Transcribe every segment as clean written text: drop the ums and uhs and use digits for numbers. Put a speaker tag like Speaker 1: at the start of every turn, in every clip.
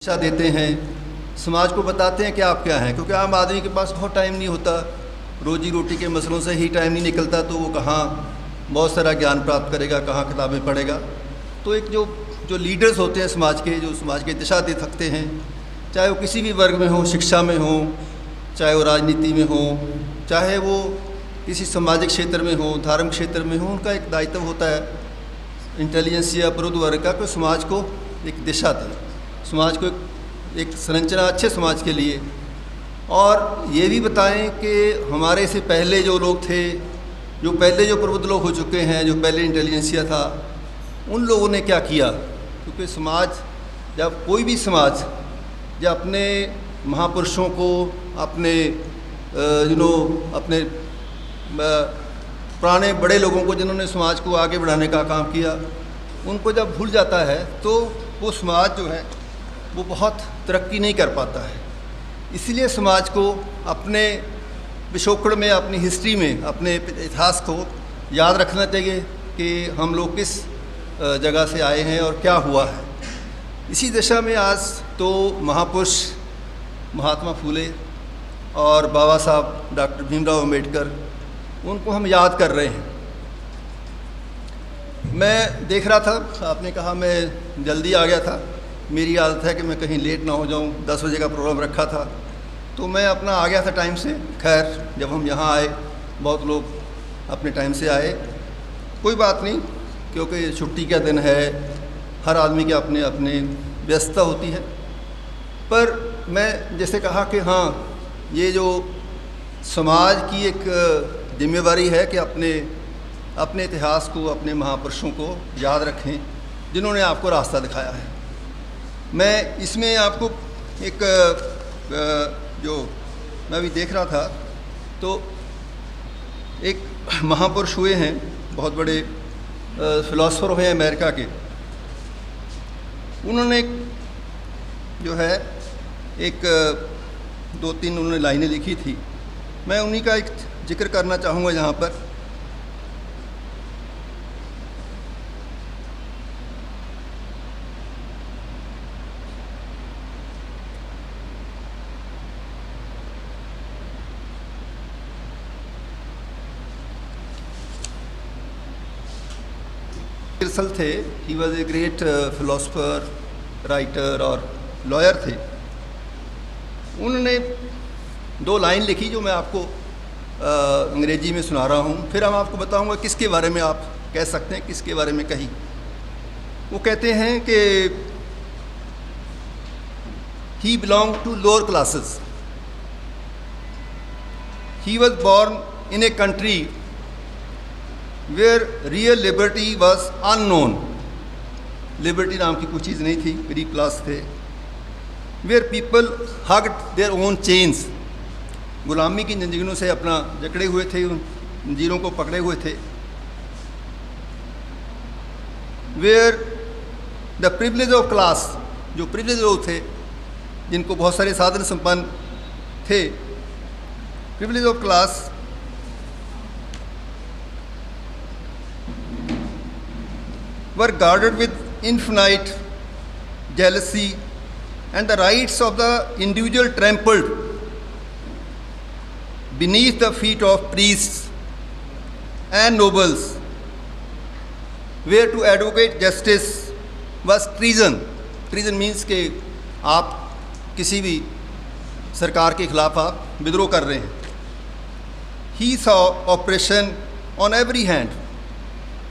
Speaker 1: दिशा देते हैं, समाज को बताते हैं कि आप क्या हैं। क्योंकि आम आदमी के पास बहुत टाइम नहीं होता, रोजी रोटी के मसलों से ही टाइम नहीं निकलता, तो वो कहाँ बहुत सारा ज्ञान प्राप्त करेगा, कहाँ किताबें पढ़ेगा। तो एक जो लीडर्स होते हैं समाज के, जो समाज की दिशा दे सकते हैं, चाहे वो किसी भी वर्ग में हो, शिक्षा में हो, चाहे वो राजनीति में हो, चाहे वो किसी सामाजिक क्षेत्र में हो, धार्मिक क्षेत्र में हो, उनका एक दायित्व होता है इंटेलिजेंस या प्रबुद्ध वर्ग का, कि समाज को एक दिशा दें, समाज को एक संरचना अच्छे समाज के लिए। और ये भी बताएं कि हमारे से पहले जो लोग थे, जो पहले जो प्रबुद्ध लोग हो चुके हैं, जो पहले इंटेलिजेंसिया था, उन लोगों ने क्या किया। क्योंकि समाज, जब कोई भी समाज जब अपने महापुरुषों को, अपने अपने पुराने बड़े लोगों को, जिन्होंने समाज को आगे बढ़ाने का काम किया, उनको जब भूल जाता है तो वो समाज जो है वो बहुत तरक्की नहीं कर पाता है। इसलिए समाज को अपने पिछोकड़ में, अपनी हिस्ट्री में, अपने इतिहास को याद रखना चाहिए कि हम लोग किस जगह से आए हैं और क्या हुआ है। इसी दिशा में आज तो महापुरुष महात्मा फूले और बाबा साहब डॉक्टर भीमराव अम्बेडकर, उनको हम याद कर रहे हैं। मैं देख रहा था, आपने कहा मैं जल्दी आ गया था, मेरी आदत है कि मैं कहीं लेट ना हो जाऊं। 10 बजे का प्रोग्राम रखा था तो मैं अपना आ गया था टाइम से। खैर, जब हम यहाँ आए, बहुत लोग अपने टाइम से आए, कोई बात नहीं, क्योंकि छुट्टी का दिन है, हर आदमी के अपने अपने व्यस्तता होती है। पर मैं जैसे कहा कि हाँ, ये जो समाज की एक जिम्मेवारी है कि अपने इतिहास को, अपने महापुरुषों को याद रखें, जिन्होंने आपको रास्ता दिखाया है। मैं इसमें आपको एक जो मैं अभी देख रहा था, तो एक महापुरुष हुए हैं, बहुत बड़े फिलोसफर हुए हैं अमेरिका के। उन्होंने जो है एक 2-3 उन्होंने लाइनें लिखी थी, मैं उन्हीं का एक जिक्र करना चाहूँगा यहाँ पर। टिर्सल थे, he was a great philosopher, writer और लॉयर थे। उन्होंने 2 लाइन लिखी जो मैं आपको अंग्रेजी में सुना रहा हूँ, फिर हम आपको बताऊँगा किसके बारे में आप कह सकते हैं, किसके बारे में कही। वो कहते हैं कि he belong to lower classes, he was born in a country where real liberty was unknown, liberty नाम की कोई चीज़ नहीं थी, गरीब क्लास थे। where people hugged their own chains, गुलामी की जंजीरों से अपना जकड़े हुए थे, उन जंजीरों को पकड़े हुए थे। where the privilege of class, जो प्रिविलेज लोग थे, जिनको बहुत सारे साधन संपन्न थे, privilege of class were guarded with infinite jealousy and the rights of the individual trampled beneath the feet of priests and nobles, where to advocate justice was treason. Treason means कि आप किसी भी सरकार के खिलाफ आप विद्रोह कर रहे हैं। He saw oppression on every hand,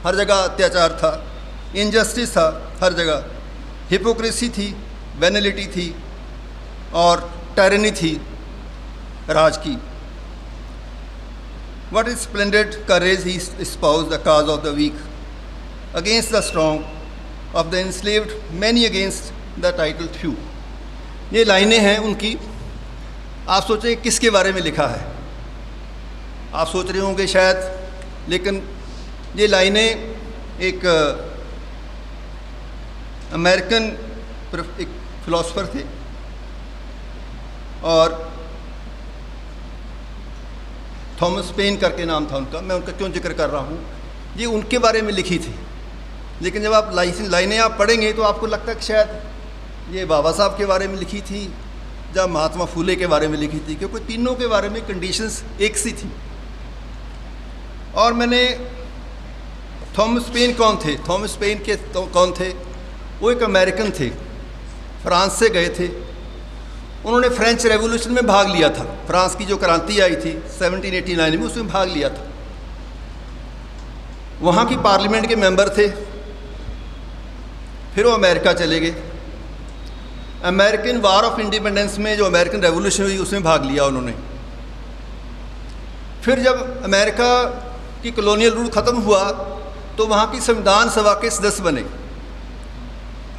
Speaker 1: हर जगह अत्याचार था, इनजस्टिस था हर जगह, हिपोक्रेसी थी, वेनिलिटी थी और टायरनी थी राज की। What is splendid courage he espoused the cause of the weak, against the strong, of the enslaved many against the titled few। ये लाइनें हैं उनकी। आप सोचें किसके बारे में लिखा है, आप सोच रहे होंगे शायद, लेकिन ये लाइनें एक अमेरिकन एक फिलोसफर थे और थॉमस पेन करके नाम था उनका। मैं उनका क्यों जिक्र कर रहा हूँ, ये उनके बारे में लिखी थी। लेकिन जब आप लाइनें आप पढ़ेंगे तो आपको लगता है कि शायद ये बाबा साहब के बारे में लिखी थी या महात्मा फूले के बारे में लिखी थी, क्योंकि तीनों के बारे में कंडीशंस एक सी थी। और मैंने थॉमस पेन कौन थे, थॉमस पेन के कौन थे? वो एक अमेरिकन थे, फ्रांस से गए थे। उन्होंने फ्रेंच रेवोल्यूशन में भाग लिया था, फ्रांस की जो क्रांति आई थी 1789 में, उसमें भाग लिया था। वहाँ की पार्लियामेंट के मेंबर थे। फिर वो अमेरिका चले गए। अमेरिकन वार ऑफ इंडिपेंडेंस में जो अमेरिकन रेवोल्यूशन हुई उसमें भाग लिया उन्होंने। फिर जब अमेरिका की कॉलोनियल रूल ख़त्म हुआ तो वहाँ की संविधान सभा के सदस्य बने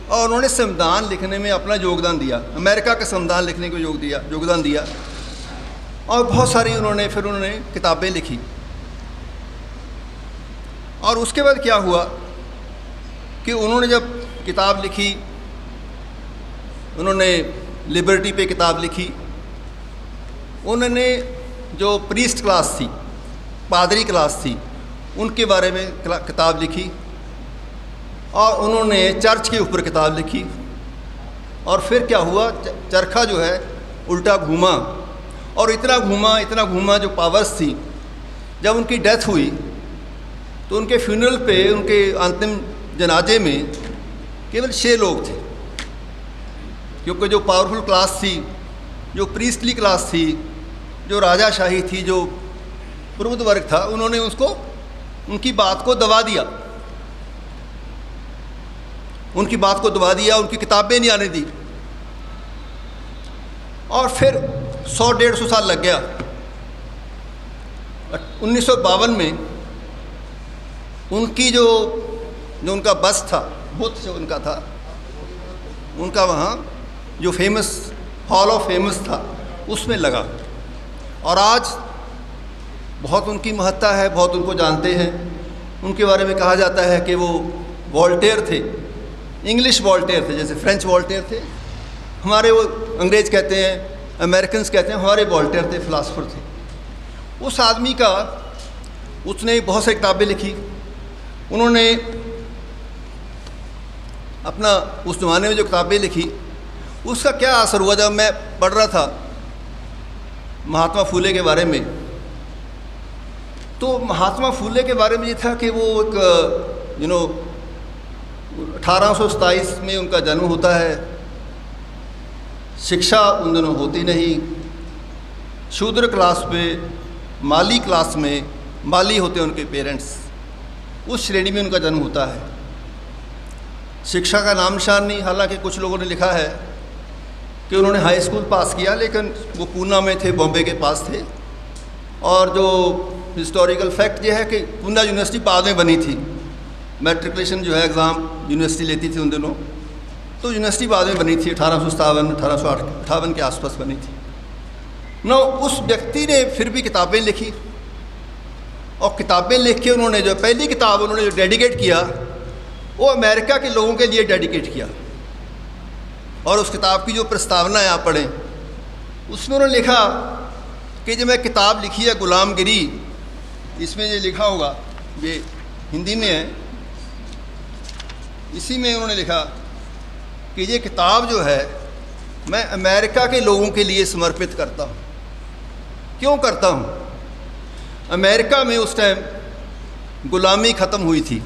Speaker 1: और उन्होंने संविधान लिखने में अपना योगदान दिया, अमेरिका का संविधान लिखने को योगदान दिया। और बहुत सारी उन्होंने किताबें लिखी। और उसके बाद क्या हुआ कि उन्होंने जब किताब लिखी, उन्होंने लिबर्टी पे किताब लिखी, उन्होंने जो प्रीस्ट क्लास थी, पादरी क्लास थी, उनके बारे में किताब लिखी, और उन्होंने चर्च के ऊपर किताब लिखी। और फिर क्या हुआ, चरखा जो है उल्टा घूमा, और इतना घूमा जो पावर्स थी। जब उनकी डेथ हुई तो उनके फ्यूनरल पे, उनके अंतिम जनाजे में केवल 6 लोग थे, क्योंकि जो पावरफुल क्लास थी, जो प्रीस्टली क्लास थी, जो राजाशाही थी, जो प्रबुद्ध वर्ग था, उन्होंने उनकी बात को दबा दिया, उनकी किताबें नहीं आने दी। और फिर 100-150 साल लग गया। 1952 में उनकी जो उनका बस था, बुत जो उनका था, उनका वहाँ जो फेमस हॉल ऑफ फेमस था उसमें लगा। और आज बहुत उनकी महत्ता है, बहुत उनको जानते हैं। उनके बारे में कहा जाता है कि वो वॉल्टेयर थे, इंग्लिश वॉल्टेयर थे, जैसे फ्रेंच वॉल्टेयर थे, हमारे वो अंग्रेज़ कहते हैं, अमेरिकन्स कहते हैं, हमारे वॉल्टेयर थे, फिलासफर थे। उस आदमी का, उसने बहुत सारी किताबें लिखी। उन्होंने अपना उस ज़माने में जो किताबें लिखी उसका क्या असर हुआ, जब मैं पढ़ रहा था महात्मा फूले के बारे में, तो महात्मा फूले के बारे में ये था कि वो एक 1827 में उनका जन्म होता है। शिक्षा उन दिनों होती नहीं, शूद्र क्लास में, माली क्लास में, माली होते हैं उनके पेरेंट्स, उस श्रेणी में उनका जन्म होता है। शिक्षा का नाम निशान नहीं। हालांकि कुछ लोगों ने लिखा है कि उन्होंने हाई स्कूल पास किया, लेकिन वो पूना में थे, बॉम्बे के पास थे। और जो हिस्टोरिकल फैक्ट ये है कि पूना यूनिवर्सिटी बाद में बनी थी, मैट्रिकुलेशन जो है एग्ज़ाम यूनिवर्सिटी लेती थी उन दिनों, तो यूनिवर्सिटी बाद में बनी थी, 1857 के आसपास बनी थी ना। उस व्यक्ति ने फिर भी किताबें लिखी, और किताबें लिख के उन्होंने जो पहली किताब उन्होंने जो डेडिकेट किया वो अमेरिका के लोगों के लिए डेडिकेट किया। और उस किताब की जो प्रस्तावना है आप पढ़ें, उसमें उन्होंने लिखा कि जब मैं किताब लिखी है गुलामगिरी, इसमें ये लिखा होगा, ये हिंदी में है, इसी में उन्होंने लिखा कि ये किताब जो है मैं अमेरिका के लोगों के लिए समर्पित करता हूँ। क्यों करता हूँ? अमेरिका में उस टाइम गुलामी ख़त्म हुई थी,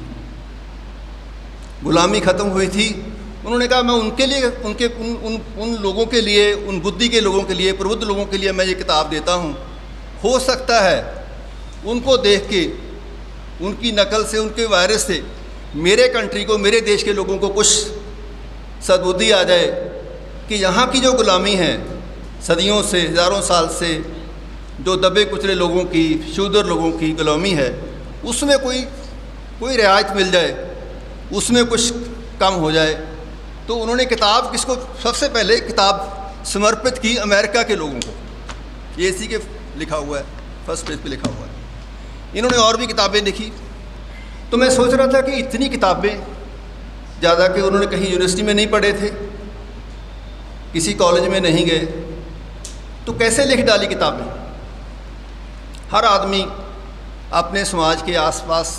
Speaker 1: उन्होंने कहा मैं उनके लिए, उन लोगों के लिए, उन बुद्धि के लोगों के लिए, प्रबुद्ध लोगों के लिए मैं ये किताब देता हूँ। हो सकता है उनको देख के, उनकी नकल से, उनके वायरस से मेरे कंट्री को, मेरे देश के लोगों को कुछ सद्बुद्धि आ जाए कि यहाँ की जो गुलामी है सदियों से, हज़ारों साल से, जो दबे कुचले लोगों की, शूद्र लोगों की गुलामी है, उसमें कोई रियायत मिल जाए, उसमें कुछ कम हो जाए। तो उन्होंने किताब किसको, सबसे पहले किताब समर्पित की अमेरिका के लोगों को। ये इसी के लिखा हुआ है, फर्स्ट पेज पे लिखा हुआ है। इन्होंने और भी किताबें लिखी। तो मैं सोच रहा था कि इतनी किताबें, ज़्यादा कि उन्होंने कहीं यूनिवर्सिटी में नहीं पढ़े थे, किसी कॉलेज में नहीं गए, तो कैसे लिख डाली किताबें। हर आदमी अपने समाज के आसपास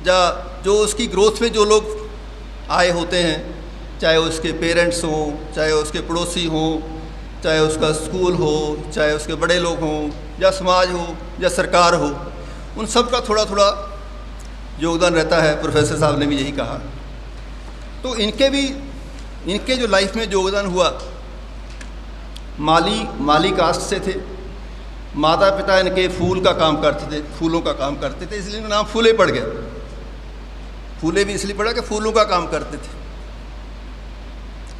Speaker 1: या जो उसकी ग्रोथ में जो लोग आए होते हैं, चाहे उसके पेरेंट्स हों, चाहे उसके पड़ोसी हों, चाहे उसका स्कूल हो, चाहे उसके बड़े लोग हों, या समाज हो, या सरकार हो, उन सब का थोड़ा थोड़ा योगदान रहता है। प्रोफेसर साहब ने भी यही कहा। तो इनके जो लाइफ में योगदान हुआ, माली कास्ट से थे। माता पिता इनके फूल का काम करते थे, फूलों का काम करते थे, इसलिए इनका नाम फूले पड़ गया। फूले भी इसलिए पड़ा कि फूलों का काम करते थे।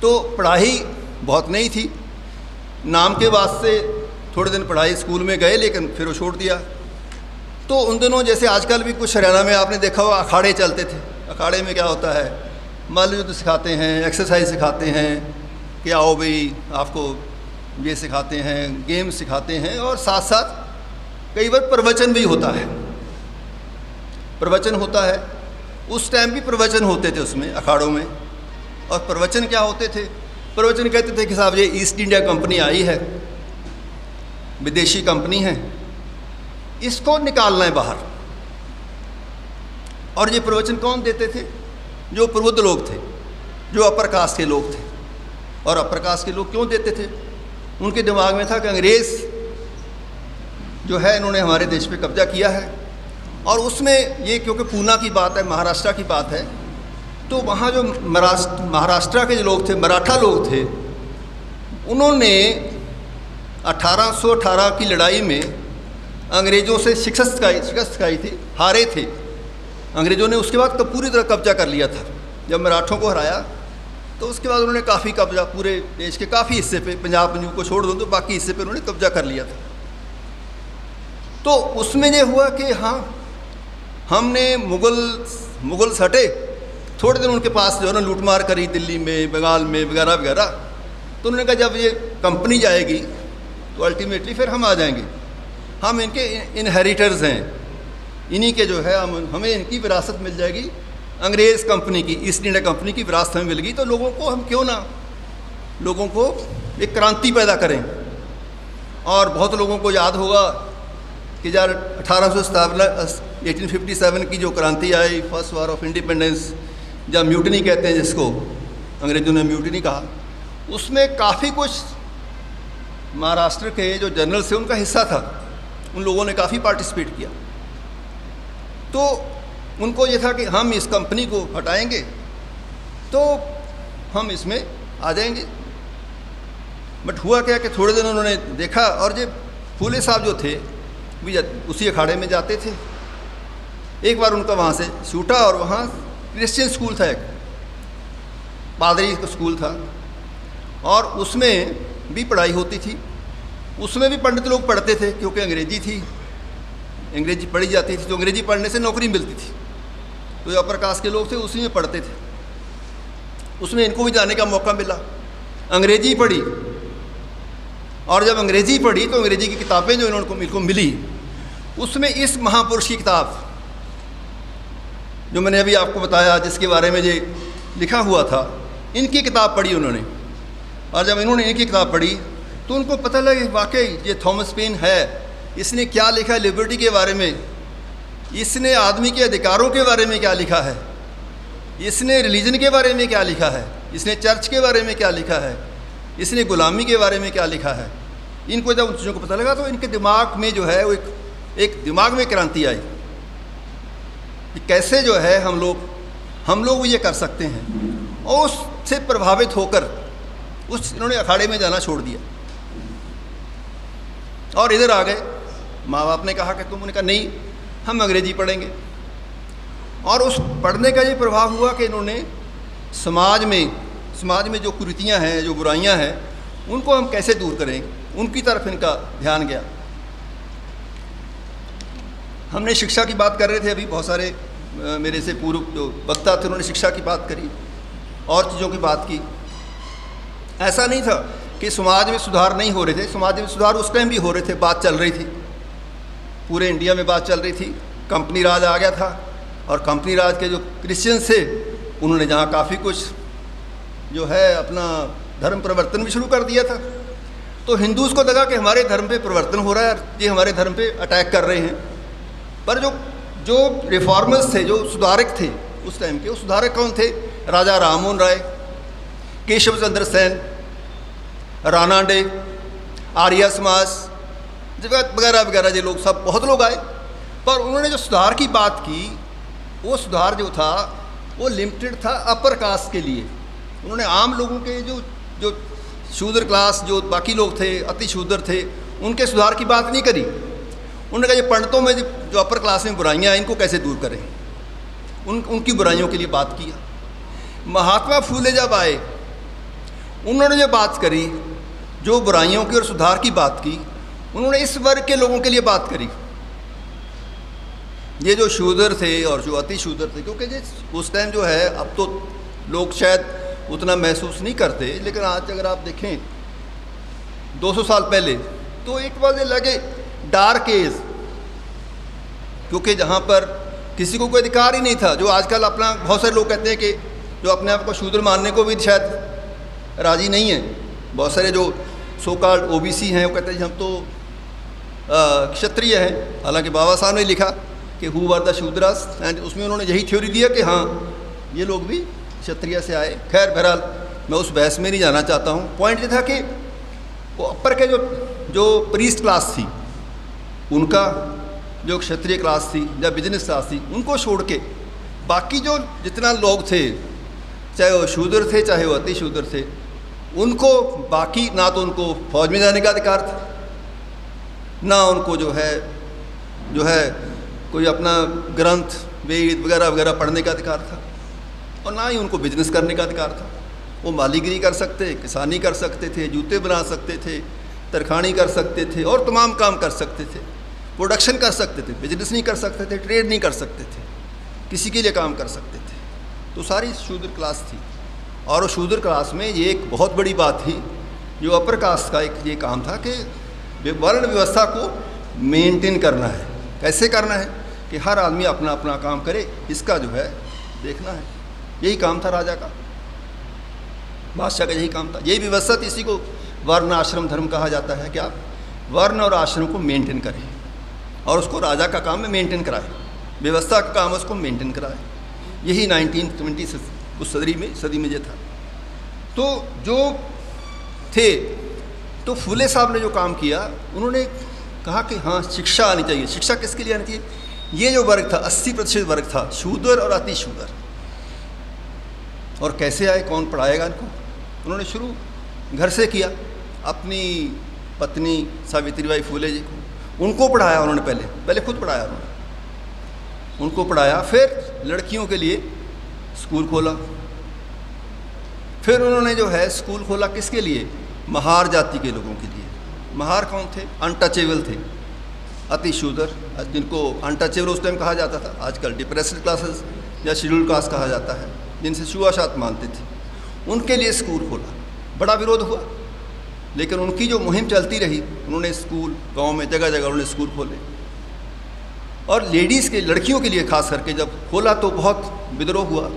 Speaker 1: तो पढ़ाई बहुत नहीं थी, नाम के वास्ते थोड़े दिन पढ़ाई स्कूल में गए, लेकिन फिर वो छोड़ दिया। तो उन दिनों जैसे आजकल भी कुछ हरियाणा में आपने देखा होगा, अखाड़े चलते थे। अखाड़े में क्या होता है, मल्ल युद्ध सिखाते हैं, एक्सरसाइज सिखाते हैं कि आओ भाई आपको ये सिखाते हैं, गेम सिखाते हैं, और साथ साथ कई बार प्रवचन भी होता है। प्रवचन होता है, उस टाइम भी प्रवचन होते थे उसमें अखाड़ों में। और प्रवचन क्या होते थे, प्रवचन कहते थे कि साहब ये ईस्ट इंडिया कंपनी आई है, विदेशी कंपनी है, इसको निकालना है बाहर। और ये प्रवचन कौन देते थे, जो प्रबुद्ध लोग थे, जो अपर कास्ट के लोग थे। और अपर कास्ट के लोग क्यों देते थे, उनके दिमाग में था कि अंग्रेज़ जो है इन्होंने हमारे देश पे कब्जा किया है। और उसमें ये क्योंकि पूना की बात है, महाराष्ट्र की बात है, तो वहाँ जो महाराष्ट्र के जो लोग थे, मराठा लोग थे, उन्होंने 1818 की लड़ाई में अंग्रेज़ों से शिकस्त खाई थी, हारे थे अंग्रेज़ों ने। उसके बाद पूरी तरह कब्जा कर लिया था। जब मराठों को हराया तो उसके बाद उन्होंने काफ़ी कब्जा, पूरे देश के काफ़ी हिस्से पे, पंजाब को छोड़ दो तो बाकी हिस्से पे उन्होंने कब्जा कर लिया था। तो उसमें ये हुआ कि हाँ, हमने मुगल हटे, थोड़े दिन उनके पास जो है ना लूटमार करी दिल्ली में, बंगाल में वगैरह वगैरह। तो उन्होंने कहा जब ये कंपनी जाएगी तो अल्टीमेटली फिर हम आ जाएंगे, हम इनके इनहेरिटर्स हैं, इन्हीं के जो है हमें इनकी विरासत मिल जाएगी, अंग्रेज़ कंपनी की, ईस्ट इंडिया कंपनी की विरासत हमें मिल गई। तो लोगों को हम क्यों ना लोगों को एक क्रांति पैदा करें। और बहुत लोगों को याद होगा कि यार 1857 की जो क्रांति आई, फर्स्ट वार ऑफ इंडिपेंडेंस, या म्यूटनी कहते हैं जिसको, अंग्रेज़ों ने म्यूटनी कहा, उसमें काफ़ी कुछ महाराष्ट्र के जो जनरल थे उनका हिस्सा था। उन लोगों ने काफ़ी पार्टिसिपेट किया। तो उनको ये था कि हम इस कंपनी को हटाएंगे तो हम इसमें आ जाएंगे। बट हुआ क्या कि थोड़े दिन उन्होंने देखा, और ये फूले साहब जो थे भी उसी अखाड़े में जाते थे। एक बार उनका वहाँ से छूटा, और वहाँ क्रिश्चियन स्कूल था, एक पादरी का स्कूल था, और उसमें भी पढ़ाई होती थी। उसमें भी पंडित लोग पढ़ते थे, क्योंकि अंग्रेजी थी, अंग्रेजी पढ़ी जाती थी, तो अंग्रेजी पढ़ने से नौकरी मिलती थी। तो जो अपर कास्ट के लोग थे उसी में पढ़ते थे। उसमें इनको भी जाने का मौका मिला, अंग्रेजी पढ़ी। और जब अंग्रेजी पढ़ी तो अंग्रेजी की किताबें जो इनको मिली, उसमें इस महापुरुष की किताब जो मैंने अभी आपको बताया, जिसके बारे में ये लिखा हुआ था, इनकी किताब पढ़ी उन्होंने। और जब इन्होंने इनकी किताब पढ़ी तो उनको पता लगा वाकई ये थॉमस पेन है, इसने क्या लिखा है लिबर्टी के बारे में, इसने आदमी के अधिकारों के बारे में क्या लिखा है, इसने रिलीजन के बारे में क्या लिखा है, इसने चर्च के बारे में क्या लिखा है, इसने गुलामी के बारे में क्या लिखा है। इनको जब उन चीज़ों को पता लगा तो इनके दिमाग में जो है वो एक दिमाग में क्रांति आई कि कैसे जो है हम लोग ये कर सकते हैं। और उससे प्रभावित होकर इन्होंने अखाड़े में जाना छोड़ दिया और इधर आ गए। माँ बाप ने कहा कि तुमने कहा नहीं, हम अंग्रेजी पढ़ेंगे। और उस पढ़ने का ये प्रभाव हुआ कि इन्होंने समाज में जो कुरीतियाँ हैं, जो बुराइयाँ हैं, उनको हम कैसे दूर करें, उनकी तरफ इनका ध्यान गया। हमने शिक्षा की बात कर रहे थे, अभी बहुत सारे मेरे से पूर्व जो वक्ता थे उन्होंने शिक्षा की बात करी और चीज़ों की बात की। ऐसा नहीं था कि समाज में सुधार नहीं हो रहे थे, समाज में सुधार उस टाइम भी हो रहे थे, बात चल रही थी, पूरे इंडिया में बात चल रही थी। कंपनी राज आ गया था और कंपनी राज के जो क्रिश्चियन थे उन्होंने जहाँ काफ़ी कुछ जो है अपना धर्म परिवर्तन भी शुरू कर दिया था। तो हिंदूज़ को लगा कि हमारे धर्म पे परिवर्तन हो रहा है, ये हमारे धर्म पे अटैक कर रहे हैं। पर जो रिफॉर्मर्स थे, जो सुधारक थे उस टाइम के, वो सुधारक कौन थे? राजा राममोहन राय, केशव चंद्र सेन, राणा डे, आर्य समाज वगैरह वगैरह ये लोग सब बहुत लोग आए, पर उन्होंने जो सुधार की बात की वो सुधार जो था वो लिमिटेड था अपर कास्ट के लिए। उन्होंने आम लोगों के जो जो शूद्र क्लास, जो बाकी लोग थे, अति शूद्र थे, उनके सुधार की बात नहीं करी। उन्होंने कहा ये पंडितों में जो अपर क्लास में बुराइयां हैं इनको कैसे दूर करें, उनकी बुराइयों के लिए बात किया। महात्मा फूले जब आए उन्होंने जो बात करी, जो बुराइयों की और सुधार की बात की, उन्होंने इस वर्ग के लोगों के लिए बात करी, ये जो शूद्र थे और जो अति शूद्र थे। क्योंकि उस टाइम जो है, अब तो लोग शायद उतना महसूस नहीं करते, लेकिन आज अगर आप देखें 200 साल पहले तो इट वॉज ए लगे डार्क एज, क्योंकि जहाँ पर किसी को कोई अधिकार ही नहीं था। जो आजकल अपना बहुत सारे लोग कहते हैं कि जो अपने आप को शूद्र मानने को भी शायद राजी नहीं है। बहुत सारे जो सो कॉल्ड ओबीसी हैं वो कहते हैं हम तो क्षत्रिय हैं, हालांकि बाबा साहब ने लिखा कि who were the Shudras, and उसमें उन्होंने यही थ्योरी दिया कि हाँ ये लोग भी क्षत्रिय से आए। खैर बहरहाल मैं उस बहस में नहीं जाना चाहता हूँ। पॉइंट ये था कि वो अपर के जो प्रीस्ट क्लास थी, उनका जो क्षत्रिय क्लास थी या बिजनेस क्लास थी, उनको छोड़ के बाकी जो जितना लोग थे, चाहे वो शूद्र थे चाहे वो अति शूद्र थे, उनको बाकी ना तो उनको फौज में जाने का अधिकार था, ना उनको जो है कोई अपना ग्रंथ वेद वगैरह वगैरह पढ़ने का अधिकार था, और ना ही उनको बिजनेस करने का अधिकार था। वो मालीगिरी कर सकते, किसानी कर सकते थे, जूते बना सकते थे, तरखानी कर सकते थे और तमाम काम कर सकते थे, प्रोडक्शन कर सकते थे, बिजनेस नहीं कर सकते थे, ट्रेड नहीं कर सकते थे, किसी के लिए काम कर सकते थे। तो सारी शूद्र क्लास थी, और उस शूद्र क्लास में ये एक बहुत बड़ी बात थी, जो अपर कास्ट का एक ये काम था कि वर्ण व्यवस्था को मेंटेन करना है। कैसे करना है कि हर आदमी अपना अपना काम करे, इसका जो है देखना है। यही काम था राजा का, बादशाह का यही काम था, यही व्यवस्था थी। इसी को वर्ण आश्रम धर्म कहा जाता है कि आप वर्ण और आश्रम को मेंटेन करें, और उसको राजा का काम में मेंटेन कराए, व्यवस्था का काम उसको मेंटेन कराए। यही 1920 उस सदी में ये था। तो जो थे, तो फूले साहब ने जो काम किया, उन्होंने कहा कि हाँ शिक्षा आनी चाहिए। शिक्षा किसके लिए आनी चाहिए? ये जो वर्ग था 80% वर्ग था शूद्र और अति शूद्र, और कैसे आए, कौन पढ़ाएगा इनको? उन्होंने शुरू घर से किया। अपनी पत्नी सावित्रीबाई फूले जी को, उनको पढ़ाया उन्होंने, पहले खुद पढ़ाया उनको पढ़ाया। फिर लड़कियों के लिए स्कूल खोला। फिर उन्होंने जो है स्कूल खोला किसके लिए? महार जाति के लोगों के लिए। महार कौन थे? अनटचेबल थे, अति शूद्र, जिनको अनटचेबल उस टाइम कहा जाता था, आजकल डिप्रेस्ड क्लासेस या शेड्यूल कास्ट कहा जाता है, जिनसे छुआछूत मानते थे। उनके लिए स्कूल खोला। बड़ा विरोध हुआ, लेकिन उनकी जो मुहिम चलती रही, उन्होंने स्कूल गांव में जगह जगह उन्होंने स्कूल खोले। और लेडीज़ के, लड़कियों के लिए खास करके जब खोला तो बहुत विद्रोह हुआ,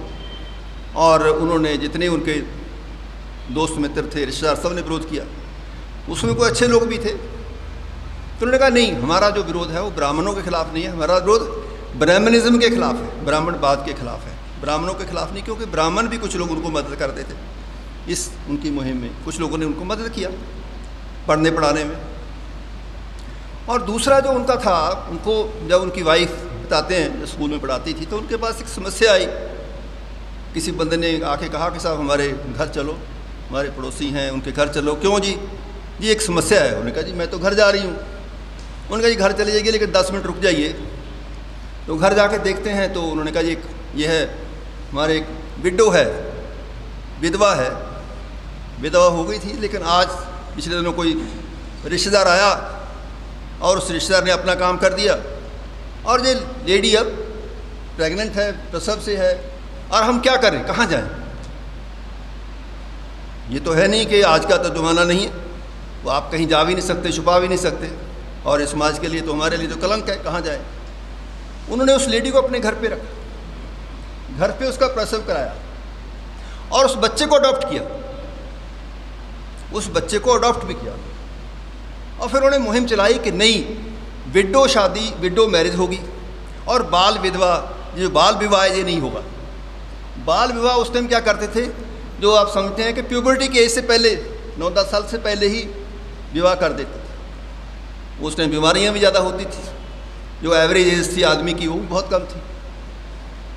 Speaker 1: और उन्होंने जितने उनके दोस्त मित्र थे, रिश्तेदार, सब ने विरोध किया। उसमें कोई अच्छे लोग भी थे, तो उन्होंने कहा नहीं, हमारा जो विरोध है वो ब्राह्मणों के खिलाफ नहीं है, हमारा विरोध ब्राह्मणिज्म के खिलाफ है, ब्राह्मणवाद के खिलाफ है, ब्राह्मणों के खिलाफ नहीं। क्योंकि ब्राह्मण भी कुछ लोग उनको मदद करते थे इस उनकी मुहिम में, कुछ लोगों ने उनको मदद किया पढ़ने पढ़ाने में। और दूसरा जो उनका था, उनको जब उनकी वाइफ बताते हैं जब स्कूल में पढ़ाती थी, तो उनके पास एक समस्या आई। किसी बंदे ने आके कहा कि साहब हमारे घर चलो, हमारे पड़ोसी हैं उनके घर चलो। क्यों जी? जी एक समस्या है। उन्होंने कहा जी मैं तो घर जा रही हूँ। उन्होंने कहा जी घर चले जाइए, लेकिन 10 मिनट रुक जाइए। तो घर जाके देखते हैं तो उन्होंने कहा जी ये है हमारे एक विडो है, विधवा है, विधवा हो गई थी, लेकिन आज पिछले दिनों कोई रिश्तेदार आया और उस रिश्तेदार ने अपना काम कर दिया, और ये लेडी अब प्रेग्नेंट है, प्रसव से है, और हम क्या करें, कहाँ जाएं? ये तो है नहीं कि आज का तो ज़माना नहीं है, वो आप कहीं जा भी नहीं सकते, छुपा भी नहीं सकते, और इस समाज के लिए तो, हमारे लिए तो कलंक है, कहाँ जाए। उन्होंने उस लेडी को अपने घर पे रखा, घर पे उसका प्रसव कराया, और उस बच्चे को अडॉप्ट किया, उस बच्चे को अडॉप्ट भी किया। और फिर उन्होंने मुहिम चलाई कि नहीं, विडो शादी, विडो मैरिज होगी, और बाल विधवा, जो बाल विवाह ये नहीं होगा। बाल विवाह उस टाइम क्या करते थे, जो आप समझते हैं कि प्यूबर्टी के एज से पहले 9-10 साल से पहले ही विवाह कर देते थे। उस टाइम बीमारियां भी ज़्यादा होती थी, जो एवरेज एज थी आदमी की वो भी बहुत कम थी,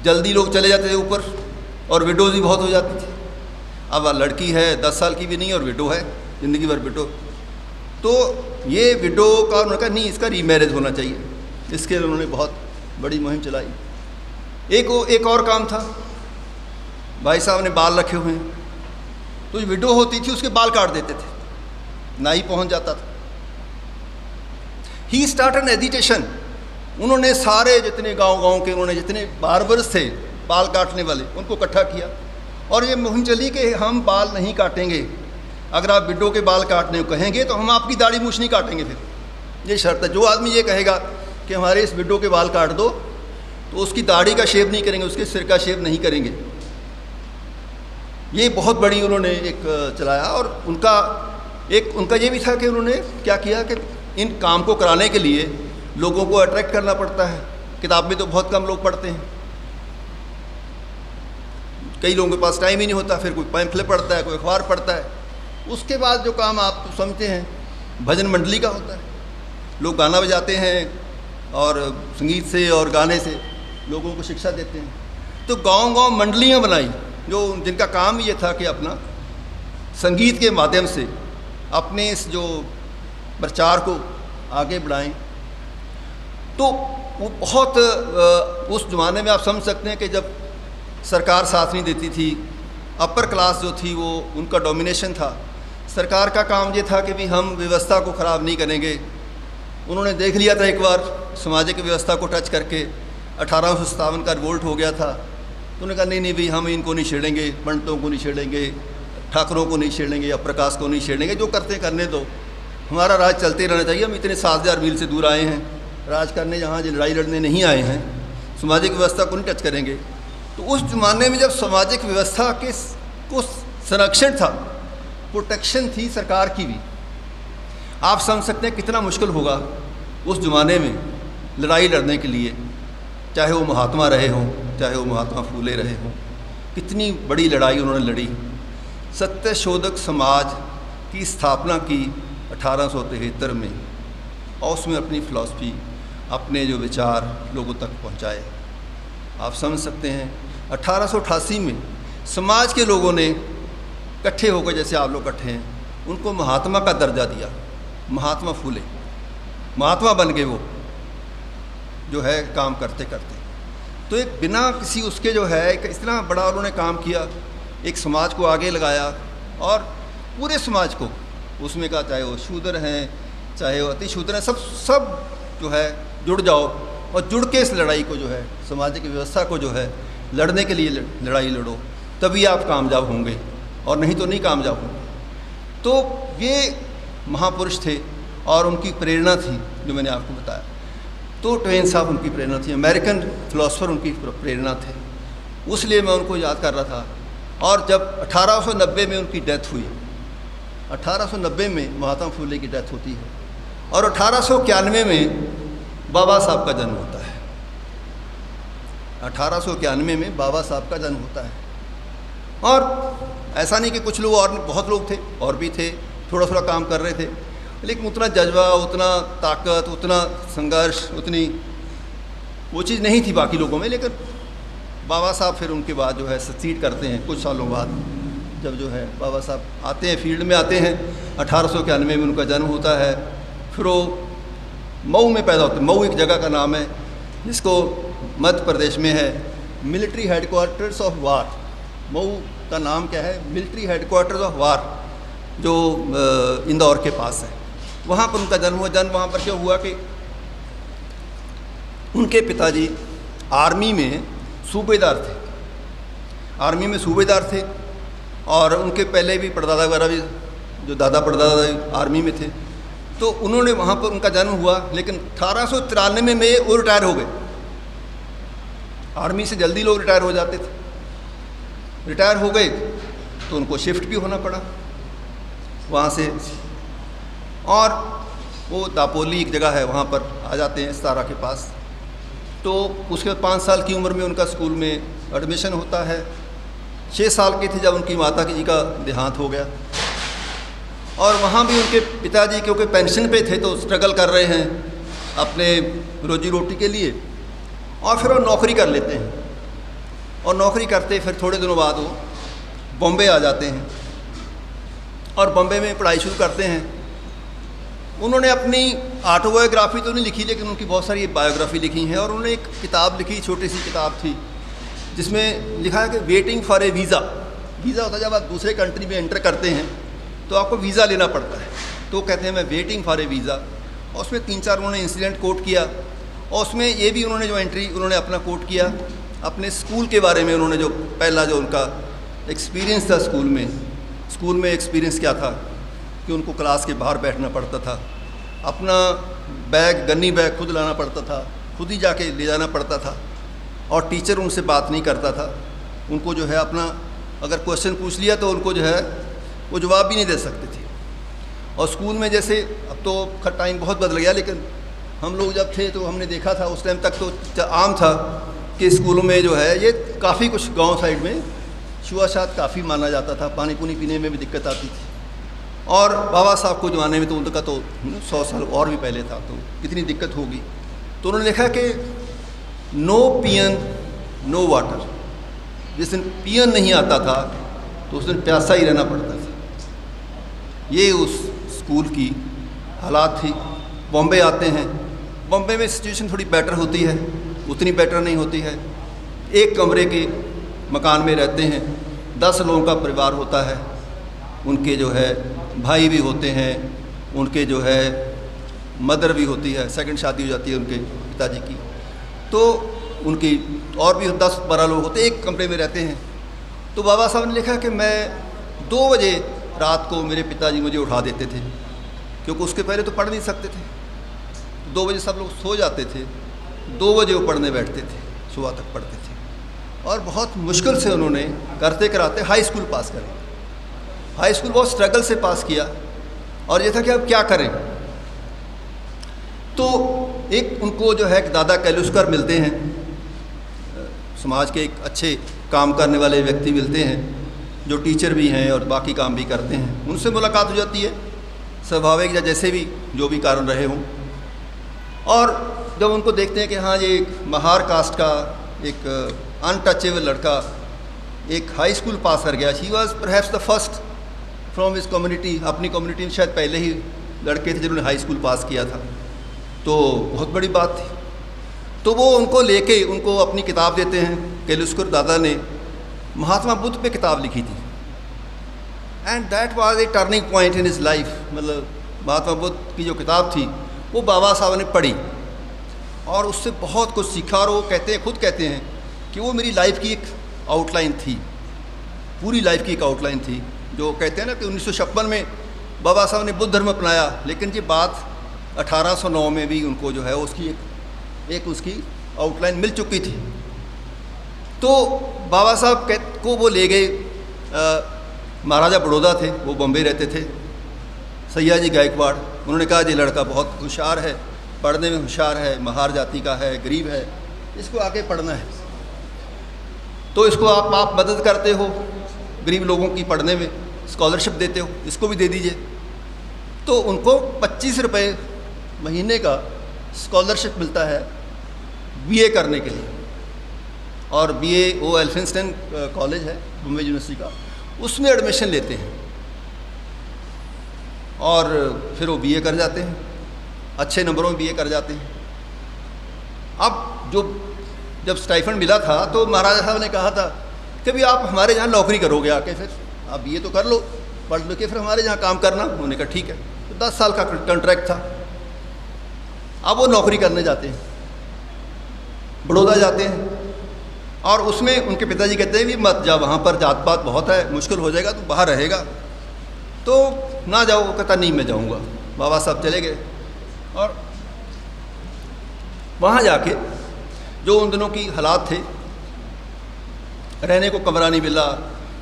Speaker 1: जल्दी लोग चले जाते थे ऊपर, और विडोज़ भी बहुत हो जाती थी। अब लड़की है 10 साल की भी नहीं और विडो है, ज़िंदगी भर विडो। तो ये विडो का उन्होंने कहा नहीं, इसका रीमैरिज होना चाहिए। इसके लिए उन्होंने बहुत बड़ी मुहिम चलाई। एक और काम था, भाई साहब ने बाल रखे हुए हैं, तो जो विडो होती थी उसके बाल काट देते थे, नाई पहुंच जाता था। ही स्टार्ट एन एजिटेशन। उन्होंने सारे जितने गांव के उन्होंने जितने बार्बर्स थे बाल काटने वाले उनको इकट्ठा किया, और ये मुहिम चली कि हम बाल नहीं काटेंगे, अगर आप विडो के बाल काटने को कहेंगे तो हम आपकी दाढ़ी मूछ नहीं काटेंगे। फिर ये शर्त है, जो आदमी ये कहेगा कि हमारे इस विडो के बाल काट दो, तो उसकी दाढ़ी का शेव नहीं करेंगे, उसके सिर का शेव नहीं करेंगे। ये बहुत बड़ी उन्होंने एक चलाया। और उनका ये भी था कि उन्होंने क्या किया कि इन काम को कराने के लिए लोगों को अट्रैक्ट करना पड़ता है। किताब में तो बहुत कम लोग पढ़ते हैं, कई लोगों के पास टाइम ही नहीं होता, फिर कोई पैम्फलेट पढ़ता है, कोई अखबार पढ़ता है। उसके बाद जो काम आप समझते हैं भजन मंडली का होता है, लोग गाना बजाते हैं और संगीत से और गाने से लोगों को शिक्षा देते हैं। तो गांव-गांव मंडलियां बनाई, जो जिनका काम ये था कि अपना संगीत के माध्यम से अपने इस जो प्रचार को आगे बढ़ाएं। तो वो बहुत उस ज़माने में आप समझ सकते हैं कि जब सरकार साथ नहीं देती थी, अपर क्लास जो थी वो उनका डोमिनेशन था। सरकार का काम ये था कि भी हम व्यवस्था को ख़राब नहीं करेंगे। उन्होंने देख लिया था एक बार सामाजिक व्यवस्था को टच करके, 1857 का रिवोल्ट हो गया था, तो उन्होंने कहा नहीं भाई हम इनको नहीं छेड़ेंगे, पंडितों को नहीं छेड़ेंगे, ठाकुरों को नहीं छेड़ेंगे या प्रकाश को नहीं छेड़ेंगे, जो करते करने दो, हमारा राज चलते रहना चाहिए। हम इतने 7000 मील से दूर आए हैं राज करने, यहाँ लड़ाई लड़ने नहीं आए हैं, सामाजिक व्यवस्था को नहीं टच करेंगे। तो उस ज़माने में जब सामाजिक व्यवस्था के को संरक्षण था, प्रोटेक्शन थी सरकार की भी, आप समझ सकते हैं कितना मुश्किल होगा उस ज़माने में लड़ाई लड़ने के लिए, चाहे वो महात्मा रहे हों, चाहे वो महात्मा फूले रहे हों। कितनी बड़ी लड़ाई उन्होंने लड़ी। सत्यशोधक समाज की स्थापना की 1873 में, और उसमें अपनी फ़िलॉसफी, अपने जो विचार लोगों तक पहुंचाए। आप समझ सकते हैं 1888 में समाज के लोगों ने इकट्ठे होकर, जैसे आप लोग इकट्ठे हैं, उनको महात्मा का दर्जा दिया। महात्मा फूले महात्मा बन गए वो, जो है काम करते करते। तो एक बिना किसी उसके जो है एक इतना बड़ा उन्होंने काम किया, एक समाज को आगे लगाया, और पूरे समाज को उसमें का, चाहे वो शूद्र हैं चाहे वो अति शूद्र हैं, सब जो है जुड़ जाओ, और जुड़ के इस लड़ाई को जो है सामाजिक व्यवस्था को जो है लड़ने के लिए लड़ाई लड़ो, तभी आप कामयाब होंगे, और नहीं तो नहीं कामयाब होंगे। तो ये महापुरुष थे और उनकी प्रेरणा थी जो मैंने आपको बताया। तो ट्वेन साहब उनकी प्रेरणा थी, अमेरिकन फिलोसफर उनकी प्रेरणा थे, उसलिए मैं उनको याद कर रहा था। और जब 1890 में उनकी डेथ हुई, 1890 में महात्मा फूले की डेथ होती है, और 1891 में बाबा साहब का जन्म होता है। 1891 में बाबा साहब का जन्म होता है। और ऐसा नहीं कि कुछ लोग, और बहुत लोग थे और भी थे, थोड़ा थोड़ा काम कर रहे थे, लेकिन उतना जज्बा, उतना ताकत, उतना संघर्ष, उतनी वो चीज़ नहीं थी बाकी लोगों में। लेकिन बाबा साहब फिर उनके बाद जो है सक्सीड करते हैं कुछ सालों बाद, जब जो है बाबा साहब आते हैं, फील्ड में आते हैं। 1891 में उनका जन्म होता है। फिर वो मऊ में पैदा होते हैं। मऊ एक जगह का नाम है जिसको मध्य प्रदेश में है, military headquarters of war. Mau का नाम क्या है? मिलिट्री हेडक्वार्टर्स ऑफ वार, जो इंदौर के पास है। वहाँ पर उनका जन्म हुआ। जन्म वहाँ पर क्यों हुआ कि उनके पिताजी आर्मी में सूबेदार थे, आर्मी में सूबेदार थे, और उनके पहले भी परदादा वगैरह भी, जो दादा परदादा आर्मी में थे। तो उन्होंने वहाँ पर उनका जन्म हुआ। लेकिन 1893 में वो रिटायर हो गए। आर्मी से जल्दी लोग रिटायर हो जाते थे। रिटायर हो गए तो उनको शिफ्ट भी होना पड़ा वहाँ से, और वो दापोली एक जगह है, वहाँ पर आ जाते हैं सतारा के पास। तो उसके बाद 5 साल की उम्र में उनका स्कूल में एडमिशन होता है। 6 साल के थे जब उनकी माता जी का देहांत हो गया। और वहाँ भी उनके पिताजी क्योंकि पेंशन पे थे तो स्ट्रगल कर रहे हैं अपने रोजी रोटी के लिए, और फिर वो नौकरी कर लेते हैं। और नौकरी करते फिर थोड़े दिनों बाद वो बॉम्बे आ जाते हैं और बॉम्बे में पढ़ाई शुरू करते हैं। उन्होंने अपनी ऑटोबायोग्राफी तो नहीं लिखी, लेकिन उनकी बहुत सारी बायोग्राफी लिखी हैं। और उन्होंने एक किताब लिखी, छोटी सी किताब थी, जिसमें लिखा है कि waiting for a visa. Visa होता है जब आप दूसरे कंट्री में एंटर करते हैं तो आपको वीज़ा लेना पड़ता है, तो कहते हैं मैं वेटिंग फॉर ए वीज़ा। और उसमें 3-4 उन्होंने इंसिडेंट कोट किया, और उसमें ये भी उन्होंने जो एंट्री उन्होंने अपना कोट किया अपने स्कूल के बारे में। उन्होंने जो पहला जो उनका एक्सपीरियंस था स्कूल में एक्सपीरियंस क्या था कि उनको क्लास के बाहर बैठना पड़ता था, अपना गन्नी बैग खुद लाना पड़ता था, खुद ही जाके ले जाना पड़ता था, और टीचर उनसे बात नहीं करता था। उनको जो है अपना अगर क्वेश्चन पूछ लिया तो उनको जो है वो जवाब भी नहीं दे सकते थे। और स्कूल में जैसे अब तो टाइम बहुत बदल गया, लेकिन हम लोग जब थे तो हमने देखा था, उस टाइम तक तो आम था कि स्कूलों में जो है ये काफ़ी कुछ गांव साइड में छुआछूत काफ़ी माना जाता था, पानी पुनी पीने में भी दिक्कत आती थी। और बाबा साहब को ज़माने में तो उनका तो 100 साल और भी पहले था, तो कितनी दिक्कत होगी। तो उन्होंने देखा कि नो पियन नो वाटर, जिस दिन पियन नहीं आता था तो उस दिन प्यासा ही रहना पड़ता था। ये उस स्कूल की हालात थी। बॉम्बे आते हैं, बॉम्बे में सिचुएशन थोड़ी बेटर होती है, उतनी बेटर नहीं होती है। एक कमरे के मकान में रहते हैं, 10 लोगों का परिवार होता है। उनके जो है भाई भी होते हैं, उनके जो है मदर भी होती है, सेकंड शादी हो जाती है उनके पिताजी की, तो उनकी और भी 10-12 लोग होते, एक कमरे में रहते हैं। तो बाबा साहब ने लिखा कि मैं 2 बजे रात को मेरे पिताजी मुझे उठा देते थे, क्योंकि उसके पहले तो पढ़ नहीं सकते थे। 2 बजे सब लोग सो जाते थे, 2 बजे वो पढ़ने बैठते थे, सुबह तक पढ़ते थे। और बहुत मुश्किल से उन्होंने करते कराते हाई स्कूल पास करें। हाई स्कूल बहुत स्ट्रगल से पास किया, और ये था कि अब क्या करें। तो एक उनको जो है दादा कैलुस्कर मिलते हैं, समाज के एक अच्छे काम करने वाले व्यक्ति मिलते हैं, जो टीचर भी हैं और बाकी काम भी करते हैं। उनसे मुलाकात हो जाती है, स्वाभाविक या जैसे भी जो भी कारण रहे हों। और जब उनको देखते हैं कि हाँ ये एक महार कास्ट का एक अनटचेबल लड़का एक हाई स्कूल पास कर गया, she was perhaps the first from his community. अपनी कम्युनिटी में शायद पहले ही लड़के थे जिन्होंने हाई स्कूल पास किया था, तो बहुत बड़ी बात थी। तो वो उनको लेके उनको अपनी किताब देते हैं। कैलुस्कर दादा ने महात्मा बुद्ध पे किताब लिखी थी, and that was a turning point in his life. मतलब महात्मा बुद्ध की जो किताब थी वो बाबा साहब ने पढ़ी और उससे बहुत कुछ सीखा। और वो खुद कहते हैं कि वो मेरी लाइफ की एक आउटलाइन थी, पूरी लाइफ की एक आउटलाइन थी। जो कहते हैं ना कि 1956 में बाबा साहब ने बुद्ध धर्म अपनाया, लेकिन ये बात 1809 में भी उनको जो है उसकी एक उसकी आउटलाइन मिल चुकी थी। तो बाबा साहब को वो ले गए, महाराजा बड़ौदा थे, वो बॉम्बे रहते थे, सयाजी गायकवाड़। उन्होंने कहा ये लड़का बहुत होशियार है, पढ़ने में होशियार है, महार जाति का है, गरीब है, इसको आगे पढ़ना है, तो इसको आप मदद करते हो, गरीब लोगों की पढ़ने में स्कॉलरशिप देते हो, इसको भी दे दीजिए। तो उनको 25 रुपये महीने का स्कॉलरशिप मिलता है बीए करने के लिए। और बीए वो एल्फिंस्टन कॉलेज है बॉम्बे यूनिवर्सिटी का, उसमें एडमिशन लेते हैं और फिर वो बीए कर जाते हैं, अच्छे नंबरों में बीए कर जाते हैं। अब जब स्टाइफंड मिला था तो महाराजा साहब ने कहा था कि भी आप हमारे यहाँ नौकरी करोगे आके, फिर आप बीए तो कर लो, पढ़ लो के फिर हमारे यहाँ काम करना। उन्होंने कहा ठीक है। तो 10 साल का कॉन्ट्रैक्ट था। अब वो नौकरी करने जाते हैं, बड़ौदा जाते हैं, और उसमें उनके पिताजी कहते हैं भी मत जा, वहाँ पर जात पात बहुत है, मुश्किल हो जाएगा, तू बाहर रहेगा, तो ना जाओ। वो कहता नहीं मैं जाऊँगा। बाबा साहब चले गए और वहाँ जाके जो उन दिनों की हालात थे, रहने को कमरा नहीं मिला,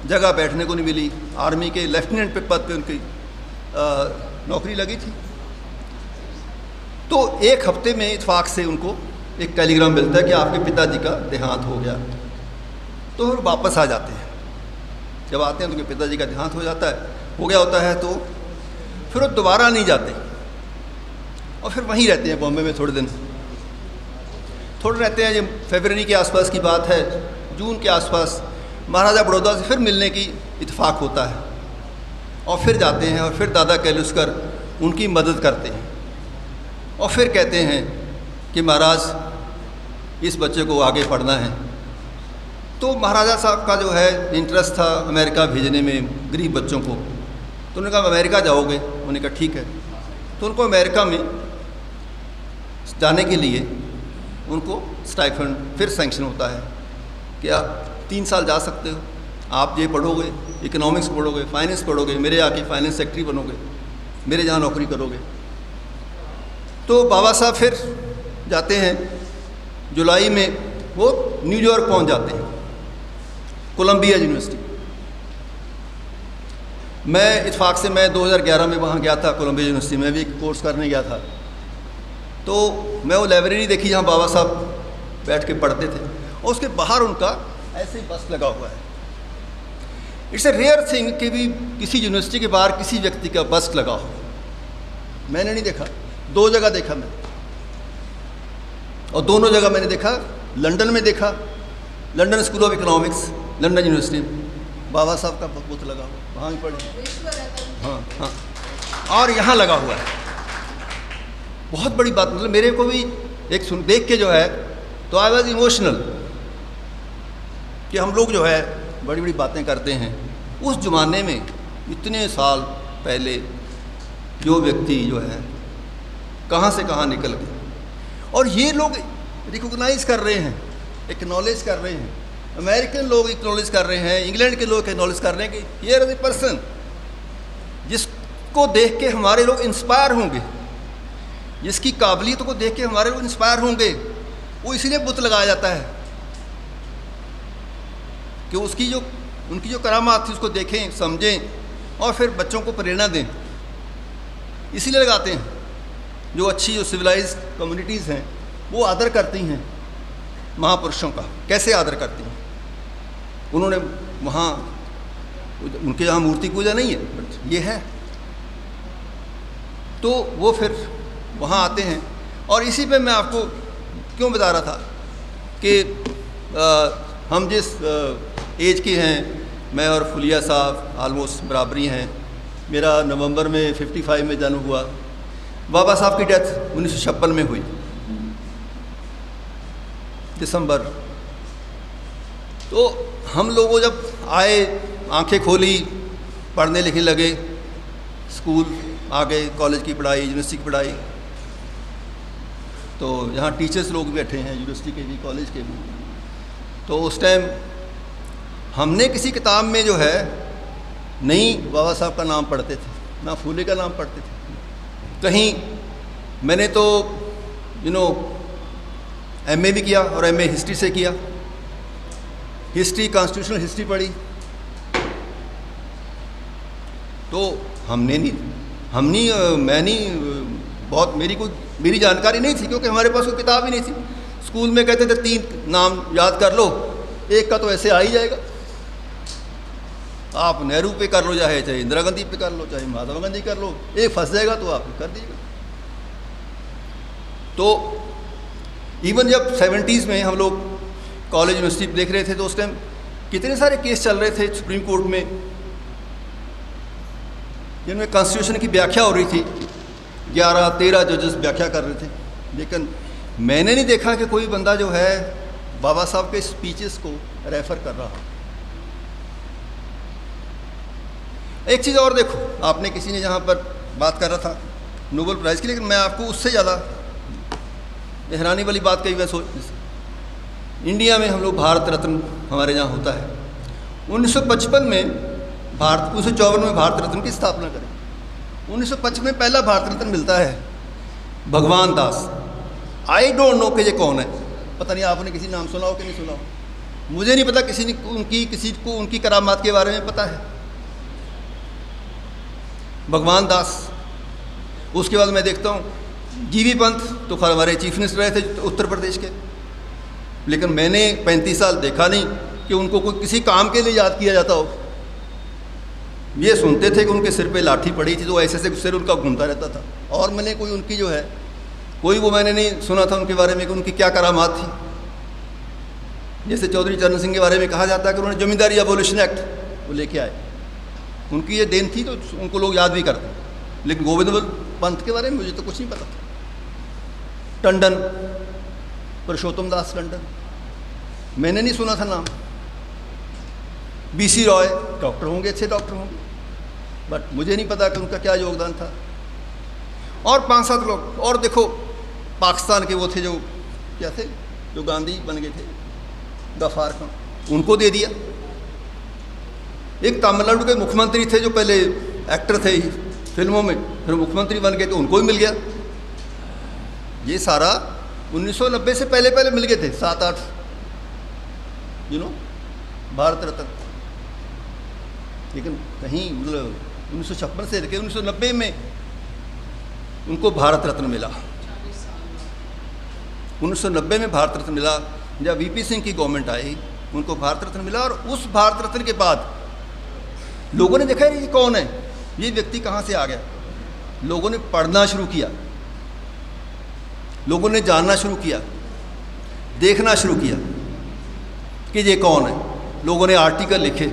Speaker 1: जगह बैठने को नहीं मिली। आर्मी के लेफ्टिनेंट पे पद पे उनकी नौकरी लगी थी। तो एक हफ्ते में इत्फाक से उनको एक टेलीग्राम मिलता है कि आपके पिताजी का देहांत हो गया। तो फिर वापस आ जाते हैं। जब आते हैं तो उनके पिताजी का देहांत हो जाता है, हो गया होता है, तो फिर वो दोबारा नहीं जाते और फिर वहीं रहते हैं बॉम्बे में थोड़े दिन, थोड़े रहते हैं। ये फरवरी के आसपास की बात है, जून के आसपास महाराजा बड़ौदा से फिर मिलने की इत्तेफाक होता है और फिर जाते हैं और फिर दादा कैलुस्कर उनकी मदद करते हैं और फिर कहते हैं कि महाराज इस बच्चे को आगे पढ़ना है। तो महाराजा साहब का जो है इंटरेस्ट था अमेरिका भेजने में गरीब बच्चों को, तो उन्होंने कहा अमेरिका जाओगे? उन्होंने कहा ठीक है। तो उनको अमेरिका में जाने के लिए उनको स्टाइफंड फिर सैंक्शन होता है कि आप 3 साल जा सकते हो, आप ये पढ़ोगे, इकोनॉमिक्स पढ़ोगे, फाइनेंस पढ़ोगे, मेरे आके फाइनेंस सेक्रेटरी बनोगे, मेरे यहाँ नौकरी करोगे। तो बाबा साहब फिर जाते हैं, जुलाई में वो न्यूयॉर्क पहुँच जाते हैं, कोलंबिया यूनिवर्सिटी। मैं इत्तेफाक से मैं 2011 में वहाँ गया था कोलंबिया यूनिवर्सिटी में, भी एक कोर्स करने गया था। तो मैं वो लाइब्रेरी देखी जहाँ बाबा साहब बैठ के पढ़ते थे और उसके बाहर उनका ऐसे ही बस लगा हुआ है। इट्स ए रेयर थिंग कि भी किसी यूनिवर्सिटी के बाहर किसी व्यक्ति का बस लगा हो। मैंने नहीं देखा, 2 जगह देखा मैं, और दोनों जगह मैंने देखा, लंदन में देखा, London school of economics, London university में बाबा साहब का बुत लगा हुआ, वहाँ भी पढ़े। हाँ हाँ, और यहाँ लगा हुआ है। बहुत बड़ी बात, मतलब मेरे को भी एक देख के जो है तो आई वॉज इमोशनल कि हम लोग जो है बड़ी बड़ी बातें करते हैं। उस ज़माने में इतने साल पहले जो व्यक्ति जो है कहाँ से कहाँ निकल गए, और ये लोग रिकॉग्नाइज कर रहे हैं, एक्नॉलेज कर रहे हैं। अमेरिकन लोग एक्नॉलेज कर रहे हैं, इंग्लैंड के लोग एक्नॉलेज कर रहे हैं कि हियर इज ए पर्सन जिसको देख के हमारे लोग इंस्पायर होंगे, जिसकी काबिलियत को देख के हमारे लोग इंस्पायर होंगे। वो इसीलिए बुत लगाया जाता है कि उनकी जो करामात थी उसको देखें, समझें और फिर बच्चों को प्रेरणा दें। इसीलिए लगाते हैं। जो अच्छी जो सिविलाइज्ड कम्युनिटीज़ हैं वो आदर करती हैं महापुरुषों का। कैसे आदर करती हैं? उन्होंने वहाँ, उनके यहाँ मूर्ति पूजा नहीं है, बट ये है, तो वो फिर वहाँ आते हैं। और इसी पे मैं आपको क्यों बता रहा था कि हम जिस एज के हैं, मैं और फुलिया साहब आलमोस्ट बराबरी हैं। मेरा नवंबर में 55 में जन्म हुआ, बाबा साहब की डेथ 1956 में हुई दिसंबर। तो हम लोगों जब आए, आंखें खोली, पढ़ने लिखने लगे, स्कूल आ गए, कॉलेज की पढ़ाई, यूनिवर्सिटी की पढ़ाई, तो यहाँ टीचर्स लोग भी बैठे हैं, यूनिवर्सिटी के भी, कॉलेज के भी। तो उस टाइम हमने किसी किताब में जो है नहीं बाबा साहब का नाम पढ़ते थे, ना फूले का नाम पढ़ते थे। कहीं मैंने तो एमए भी किया और एमए हिस्ट्री से किया, हिस्ट्री, कॉन्स्टिट्यूशनल हिस्ट्री पढ़ी। तो बहुत मेरी जानकारी नहीं थी, क्योंकि हमारे पास कोई किताब ही नहीं थी। स्कूल में कहते थे 3 नाम याद कर लो, एक का तो ऐसे आ ही जाएगा। आप नेहरू पे कर लो, चाहे इंदिरा गांधी पे कर लो, चाहे महात्मा गांधी कर लो, एक फंस जाएगा तो आप कर दीजिएगा। तो इवन जब 70s में हम लोग कॉलेज यूनिवर्सिटी देख रहे थे, तो उस टाइम कितने सारे केस चल रहे थे सुप्रीम कोर्ट में, जिनमें कॉन्स्टिट्यूशन की व्याख्या हो रही थी। 11-13 जजेस व्याख्या कर रहे थे, लेकिन मैंने नहीं देखा कि कोई बंदा जो है बाबा साहब के स्पीचेस को रेफ़र कर रहा। एक चीज़ और देखो, आपने किसी ने जहाँ पर बात कर रहा था नोबेल प्राइज़ की, लेकिन मैं आपको उससे ज़्यादा हैरानी वाली बात कही। मैं इंडिया में हम लोग भारत रत्न हमारे यहाँ होता है। 1955 में 1954 में भारत रत्न की स्थापना करें। 1955 में पहला भारत रत्न मिलता है भगवान दास। आई डोंट नो कि ये कौन है, पता नहीं आपने किसी नाम सुना हो कि नहीं सुना हो, मुझे नहीं पता किसी को उनकी करामात के बारे में पता है। भगवान दास। उसके बाद मैं देखता हूँ जीवी पंत, तो हमारे चीफ मिनिस्टर रहे थे उत्तर प्रदेश के, लेकिन मैंने 35 साल देखा नहीं कि उनको कोई किसी काम के लिए याद किया जाता हो। ये सुनते थे कि उनके सिर पे लाठी पड़ी थी तो ऐसे ऐसे सिर उनका घूमता रहता था। और मैंने कोई उनकी जो है कोई वो मैंने नहीं सुना था उनके बारे में कि उनकी क्या करामात थी। जैसे चौधरी चरण सिंह के बारे में कहा जाता है कि उन्होंने जमींदारी एबोलिशन एक्ट वो लेके आए, उनकी ये देन थी तो उनको लोग याद भी करते। लेकिन गोविंद पंत के बारे में मुझे तो कुछ नहीं पता था। टंडन, पुरुषोत्तम दास टंडन, मैंने नहीं सुना था नाम। बीसी रॉय डॉक्टर होंगे, अच्छे डॉक्टर होंगे, बट मुझे नहीं पता कि उनका क्या योगदान था। और 5-7 लोग और देखो, पाकिस्तान के वो थे जो क्या थे, जो गांधी बन गए थे, गफ्फार खान, उनको दे दिया। एक तमिलनाडु के मुख्यमंत्री थे जो पहले एक्टर थे फिल्मों में, फिर मुख्यमंत्री बन गए तो उनको भी मिल गया। ये सारा 1990 से पहले पहले मिल गए थे 7-8 भारत रत्न। लेकिन कहीं मतलब 1956 से लेकर 1990 में उनको भारत रत्न मिला। 1990 में भारत रत्न मिला। जब वीपी सिंह की गवर्नमेंट आई उनको भारत रत्न मिला। और उस भारत रत्न के बाद लोगों ने देखा ये कौन है, ये व्यक्ति कहाँ से आ गया। लोगों ने पढ़ना शुरू किया, लोगों ने जानना शुरू किया, देखना शुरू किया कि ये कौन है। लोगों ने आर्टिकल लिखे।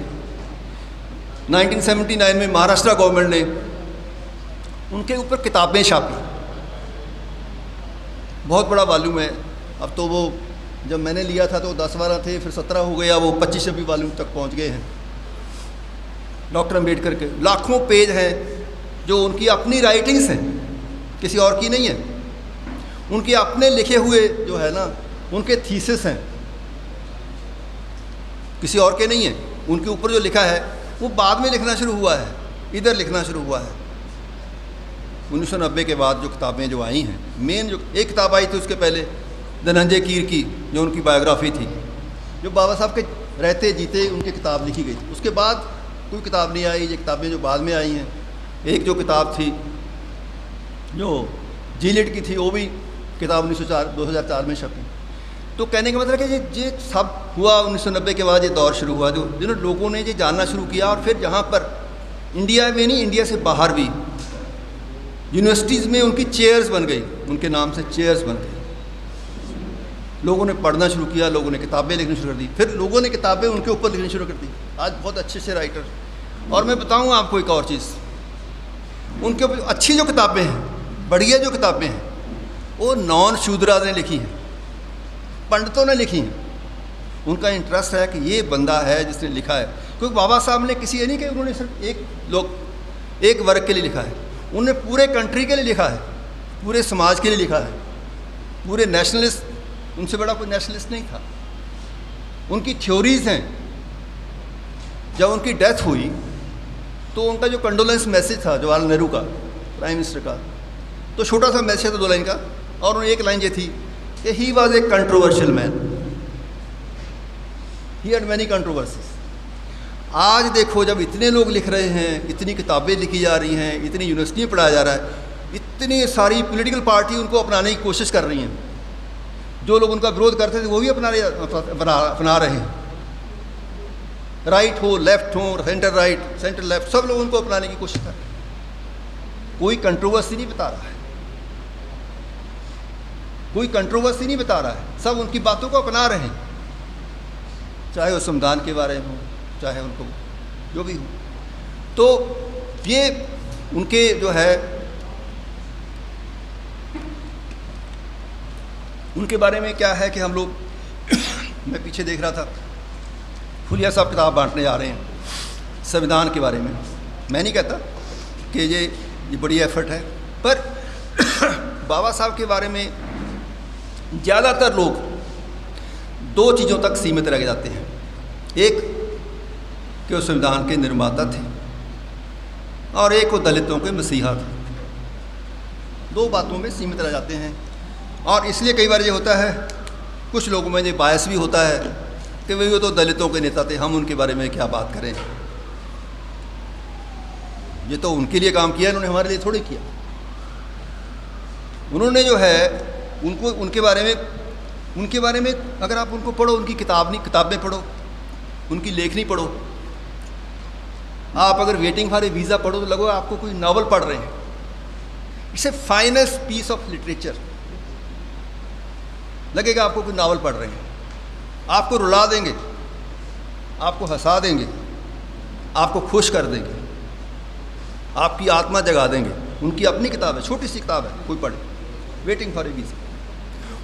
Speaker 1: 1979 में महाराष्ट्र गवर्नमेंट ने उनके ऊपर किताबें छापी, बहुत बड़ा वॉल्यूम है। अब तो वो जब मैंने लिया था तो 10-12 थे, फिर 17 हो गया, वो 25-26 वॉल्यूम तक पहुंच गए हैं। डॉक्टर अम्बेडकर के लाखों पेज हैं जो उनकी अपनी राइटिंग्स हैं, किसी और की नहीं है। उनके अपने लिखे हुए जो है ना, उनके थीसिस हैं, किसी और के नहीं है। उनके ऊपर जो लिखा है वो बाद में लिखना शुरू हुआ है, इधर लिखना शुरू हुआ है। 1990 के बाद जो किताबें जो आई हैं, मेन जो एक किताब आई थी उसके पहले धनंजय कीर की, जो उनकी बायोग्राफी थी, जो बाबा साहब के रहते जीते उनकी किताब लिखी गई थी। उसके बाद कोई किताब नहीं आई। ये किताबें जो बाद में आई हैं, एक जो किताब थी जो जीलिट की थी, वो भी किताब 2004 में छपी। तो कहने का मतलब है कि ये सब हुआ 1990 के बाद, ये दौर शुरू हुआ जो जिन्होंने लोगों ने ये जानना शुरू किया। और फिर जहाँ पर इंडिया में नहीं, इंडिया से बाहर भी यूनिवर्सिटीज़ में उनकी चेयर्स बन गई, उनके नाम से चेयर्स बन गई। लोगों ने पढ़ना शुरू किया, लोगों ने किताबें लिखनी शुरू कर दी, फिर लोगों ने किताबें उनके ऊपर लिखनी शुरू कर दी। आज बहुत अच्छे से राइटर। और मैं बताऊँ आपको एक और चीज़, उनके ऊपर अच्छी जो किताबें हैं, बढ़िया जो किताबें हैं, वो नॉन शूद्राज ने लिखी हैं, पंडितों ने लिखी हैं। उनका इंटरेस्ट है कि ये बंदा है जिसने लिखा है। क्योंकि बाबा साहब ने किसी ये नहीं कि उन्होंने सिर्फ एक वर्ग के लिए लिखा है, उन्होंने पूरे कंट्री के लिए लिखा है, पूरे समाज के लिए लिखा है, पूरे नेशनलिस्ट, उनसे बड़ा कोई नेशनलिस्ट नहीं था। उनकी थ्योरीज हैं। जब उनकी डेथ हुई तो उनका जो कंडोलेंस मैसेज था जवाहरलाल नेहरू का, प्राइम मिनिस्टर का, तो छोटा सा मैसेज था 2 लाइन का, और उन्हें एक लाइन ये थी कि he was a controversial man, he had many controversies. आज देखो, जब इतने लोग लिख रहे हैं, इतनी किताबें लिखी जा रही हैं, इतनी यूनिवर्सिटी में पढ़ाया जा रहा है, इतनी सारी पॉलिटिकल पार्टी उनको अपनाने की कोशिश कर रही हैं। जो लोग उनका विरोध करते थे वो भी अपना रहे हैं। राइट हो, लेफ्ट हो, सेंटर राइट, सेंटर लेफ्ट, सब लोग उनको अपनाने की कोशिश कर रहे हैं। कोई कंट्रोवर्सी नहीं बता रहा है, कोई कंट्रोवर्सी नहीं बता रहा है, सब उनकी बातों को अपना रहे हैं, चाहे वो संविधान के बारे में हो, चाहे उनको जो भी हो। तो ये उनके जो है, उनके बारे में क्या है कि हम लोग मैं पीछे देख रहा था, फुलिया साहब किताब बांटने जा रहे हैं संविधान के बारे में। मैं नहीं कहता कि ये बड़ी एफर्ट है, पर बाबा साहब के बारे में ज़्यादातर लोग 2 चीज़ों तक सीमित रह जाते हैं। एक कि वो संविधान के निर्माता थे, और एक वो दलितों के मसीहा थे। 2 बातों में सीमित रह जाते हैं। और इसलिए कई बार ये होता है, कुछ लोगों में ये बायस भी होता है कि वो तो दलितों के नेता थे, हम उनके बारे में क्या बात करें, ये तो उनके लिए काम किया, इन्होंने हमारे लिए थोड़ी किया। उन्होंने जो है उनको उनके बारे में अगर आप उनको पढ़ो, उनकी किताबें पढ़ो, उनकी लेखनी पढ़ो, आप अगर वेटिंग फॉर ए वीज़ा पढ़ो तो लगो आपको कोई नावल पढ़ रहे हैं। It's a finest piece of literature, लगेगा आपको कोई नावल पढ़ रहे हैं। आपको रुला देंगे, आपको हंसा देंगे, आपको खुश कर देंगे, आपकी आत्मा जगा देंगे। उनकी अपनी किताब है, छोटी सी किताब है, कोई पढ़े, वेटिंग फॉर ए वीज़ा।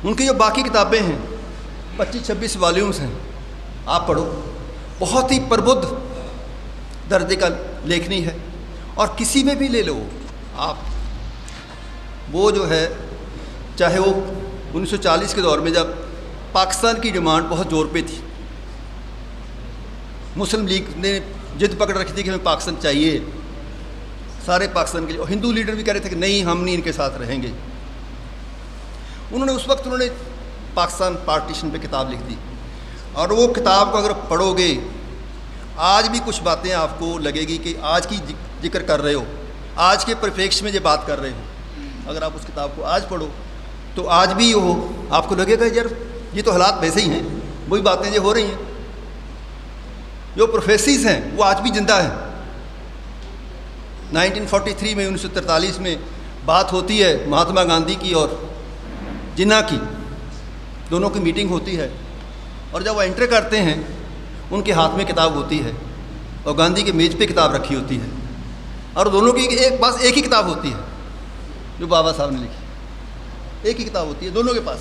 Speaker 1: उनकी जो बाकी किताबें हैं 25-26 वॉल्यूम्स हैं, आप पढ़ो। बहुत ही प्रबुद्ध दर्जे का लेखनी है। और किसी में भी ले लो आप, वो जो है, चाहे वो 1940 के दौर में जब पाकिस्तान की डिमांड बहुत ज़ोर पे थी, मुस्लिम लीग ने जिद पकड़ रखी थी कि हमें पाकिस्तान चाहिए, सारे पाकिस्तान के लिए, और हिंदू लीडर भी कह रहे थे कि नहीं, हम नहीं इनके साथ रहेंगे। उन्होंने उस वक्त पाकिस्तान पार्टीशन पे किताब लिख दी। और वो किताब को अगर पढ़ोगे, आज भी कुछ बातें आपको लगेगी कि आज की जिक्र कर रहे हो, आज के परिप्रेक्ष्य में ये बात कर रहे हो। अगर आप उस किताब को आज पढ़ो तो आज भी वो आपको लगेगा यार ये तो हालात वैसे ही हैं, वही बातें जो हो रही हैं, जो प्रोफेसीज हैं वो आज भी जिंदा हैं। 1943 में 1943 में बात होती है महात्मा गांधी की और जिन्ना की, दोनों की मीटिंग होती है, और जब वो एंटर करते हैं उनके हाथ में किताब होती है और गांधी के मेज़ पे किताब रखी होती है, और दोनों की बस एक ही किताब होती है जो बाबा साहब ने लिखी, एक ही किताब होती है दोनों के पास,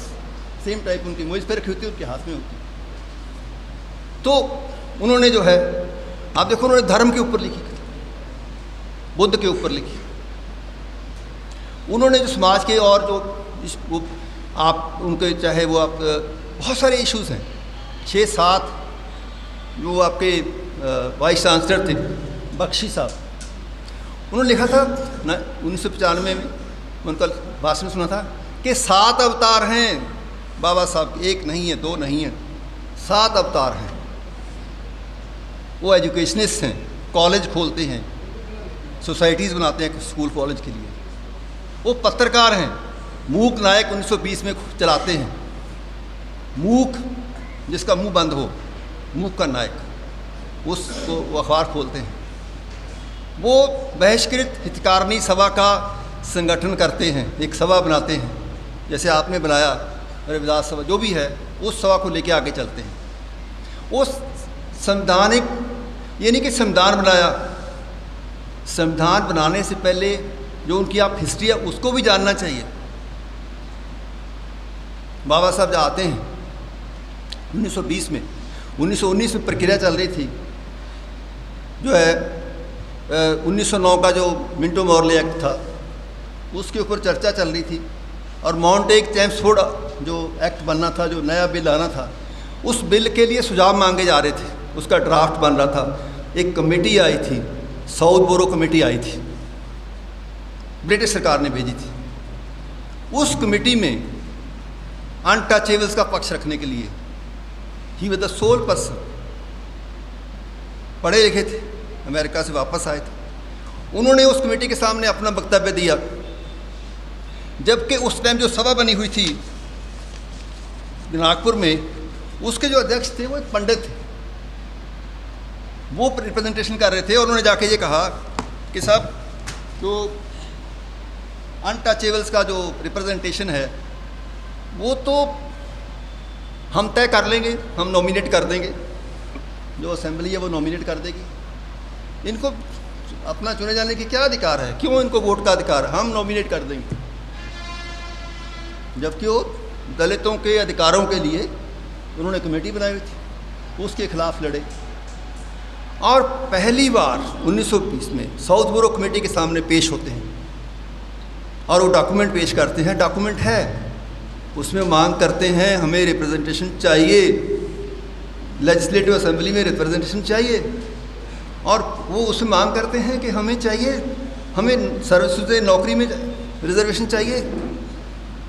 Speaker 1: सेम टाइप उनकी मेज़ पे रखी होती है, उनके हाथ में होती है। तो उन्होंने जो है, आप देखो, उन्होंने धर्म के ऊपर लिखी, बुद्ध के ऊपर लिखी। उन्होंने जो समाज के और जो आप उनके चाहे वो आप बहुत सारे इश्यूज़ हैं, 6-7 जो आपके वाइस चांसलर थे बख्शी साहब, उन्होंने लिखा था 1995 में, उनका भाषण सुना था कि 7 अवतार हैं बाबा साहब, एक नहीं है, 2 नहीं है, 7 अवतार हैं। वो एजुकेशनिस्ट हैं, कॉलेज खोलते हैं, सोसाइटीज़ बनाते हैं स्कूल कॉलेज के लिए। वो पत्रकार हैं, मूक नायक 1920 में चलाते हैं, मूक जिसका मुंह बंद हो, मूक का नायक, उसको वो अखबार खोलते हैं। वो बहिष्कृत हितकारिणी सभा का संगठन करते हैं, एक सभा बनाते हैं, जैसे आपने बनाया रविदास सभा, जो भी है, उस सभा को लेके आगे चलते हैं। वो संवैधानिक, ये नहीं कि संविधान बनाया, संविधान बनाने से पहले जो उनकी आप हिस्ट्री है उसको भी जानना चाहिए। बाबा साहब जब आते हैं 1920 में, 1919 में प्रक्रिया चल रही थी, जो है 1909 का जो मिंटो मॉर्ले एक्ट था उसके ऊपर चर्चा चल रही थी, और माउंटेग चैम्सफोर्ड जो एक्ट बनना था, जो नया बिल आना था, उस बिल के लिए सुझाव मांगे जा रहे थे, उसका ड्राफ्ट बन रहा था। एक कमेटी आई थी, साउथ बोरो कमेटी आई थी, ब्रिटिश सरकार ने भेजी थी। उस कमेटी में अनटचेबल्स का पक्ष रखने के लिए ही वाज द सोल पर्सन, पढ़े लिखे थे, अमेरिका से वापस आए थे। उन्होंने उस कमेटी के सामने अपना वक्तव्य दिया, जबकि उस टाइम जो सभा बनी हुई थी नागपुर में, उसके जो अध्यक्ष थे वो एक पंडित थे, वो रिप्रेजेंटेशन कर रहे थे। और उन्होंने जाके ये कहा कि साहब जो अनटचेबल्स का जो रिप्रेजेंटेशन है वो तो हम तय कर लेंगे, हम नॉमिनेट कर देंगे, जो असेंबली है वो नॉमिनेट कर देगी, इनको अपना चुने जाने की क्या अधिकार है, क्यों इनको वोट का अधिकार, हम नॉमिनेट कर देंगे। जबकि वो दलितों के अधिकारों के लिए उन्होंने कमेटी बनाई हुई थी, उसके खिलाफ लड़े। और पहली बार 1920 में साउथ बोरो कमेटी के सामने पेश होते हैं और वो डॉक्यूमेंट पेश करते हैं। डॉक्यूमेंट है, उसमें मांग करते हैं हमें रिप्रेजेंटेशन चाहिए, लेजिस्लेटिव असेंबली में रिप्रेजेंटेशन चाहिए, और वो उसमें मांग करते हैं कि हमें चाहिए, हमें सर्विस नौकरी में रिजर्वेशन चाहिए,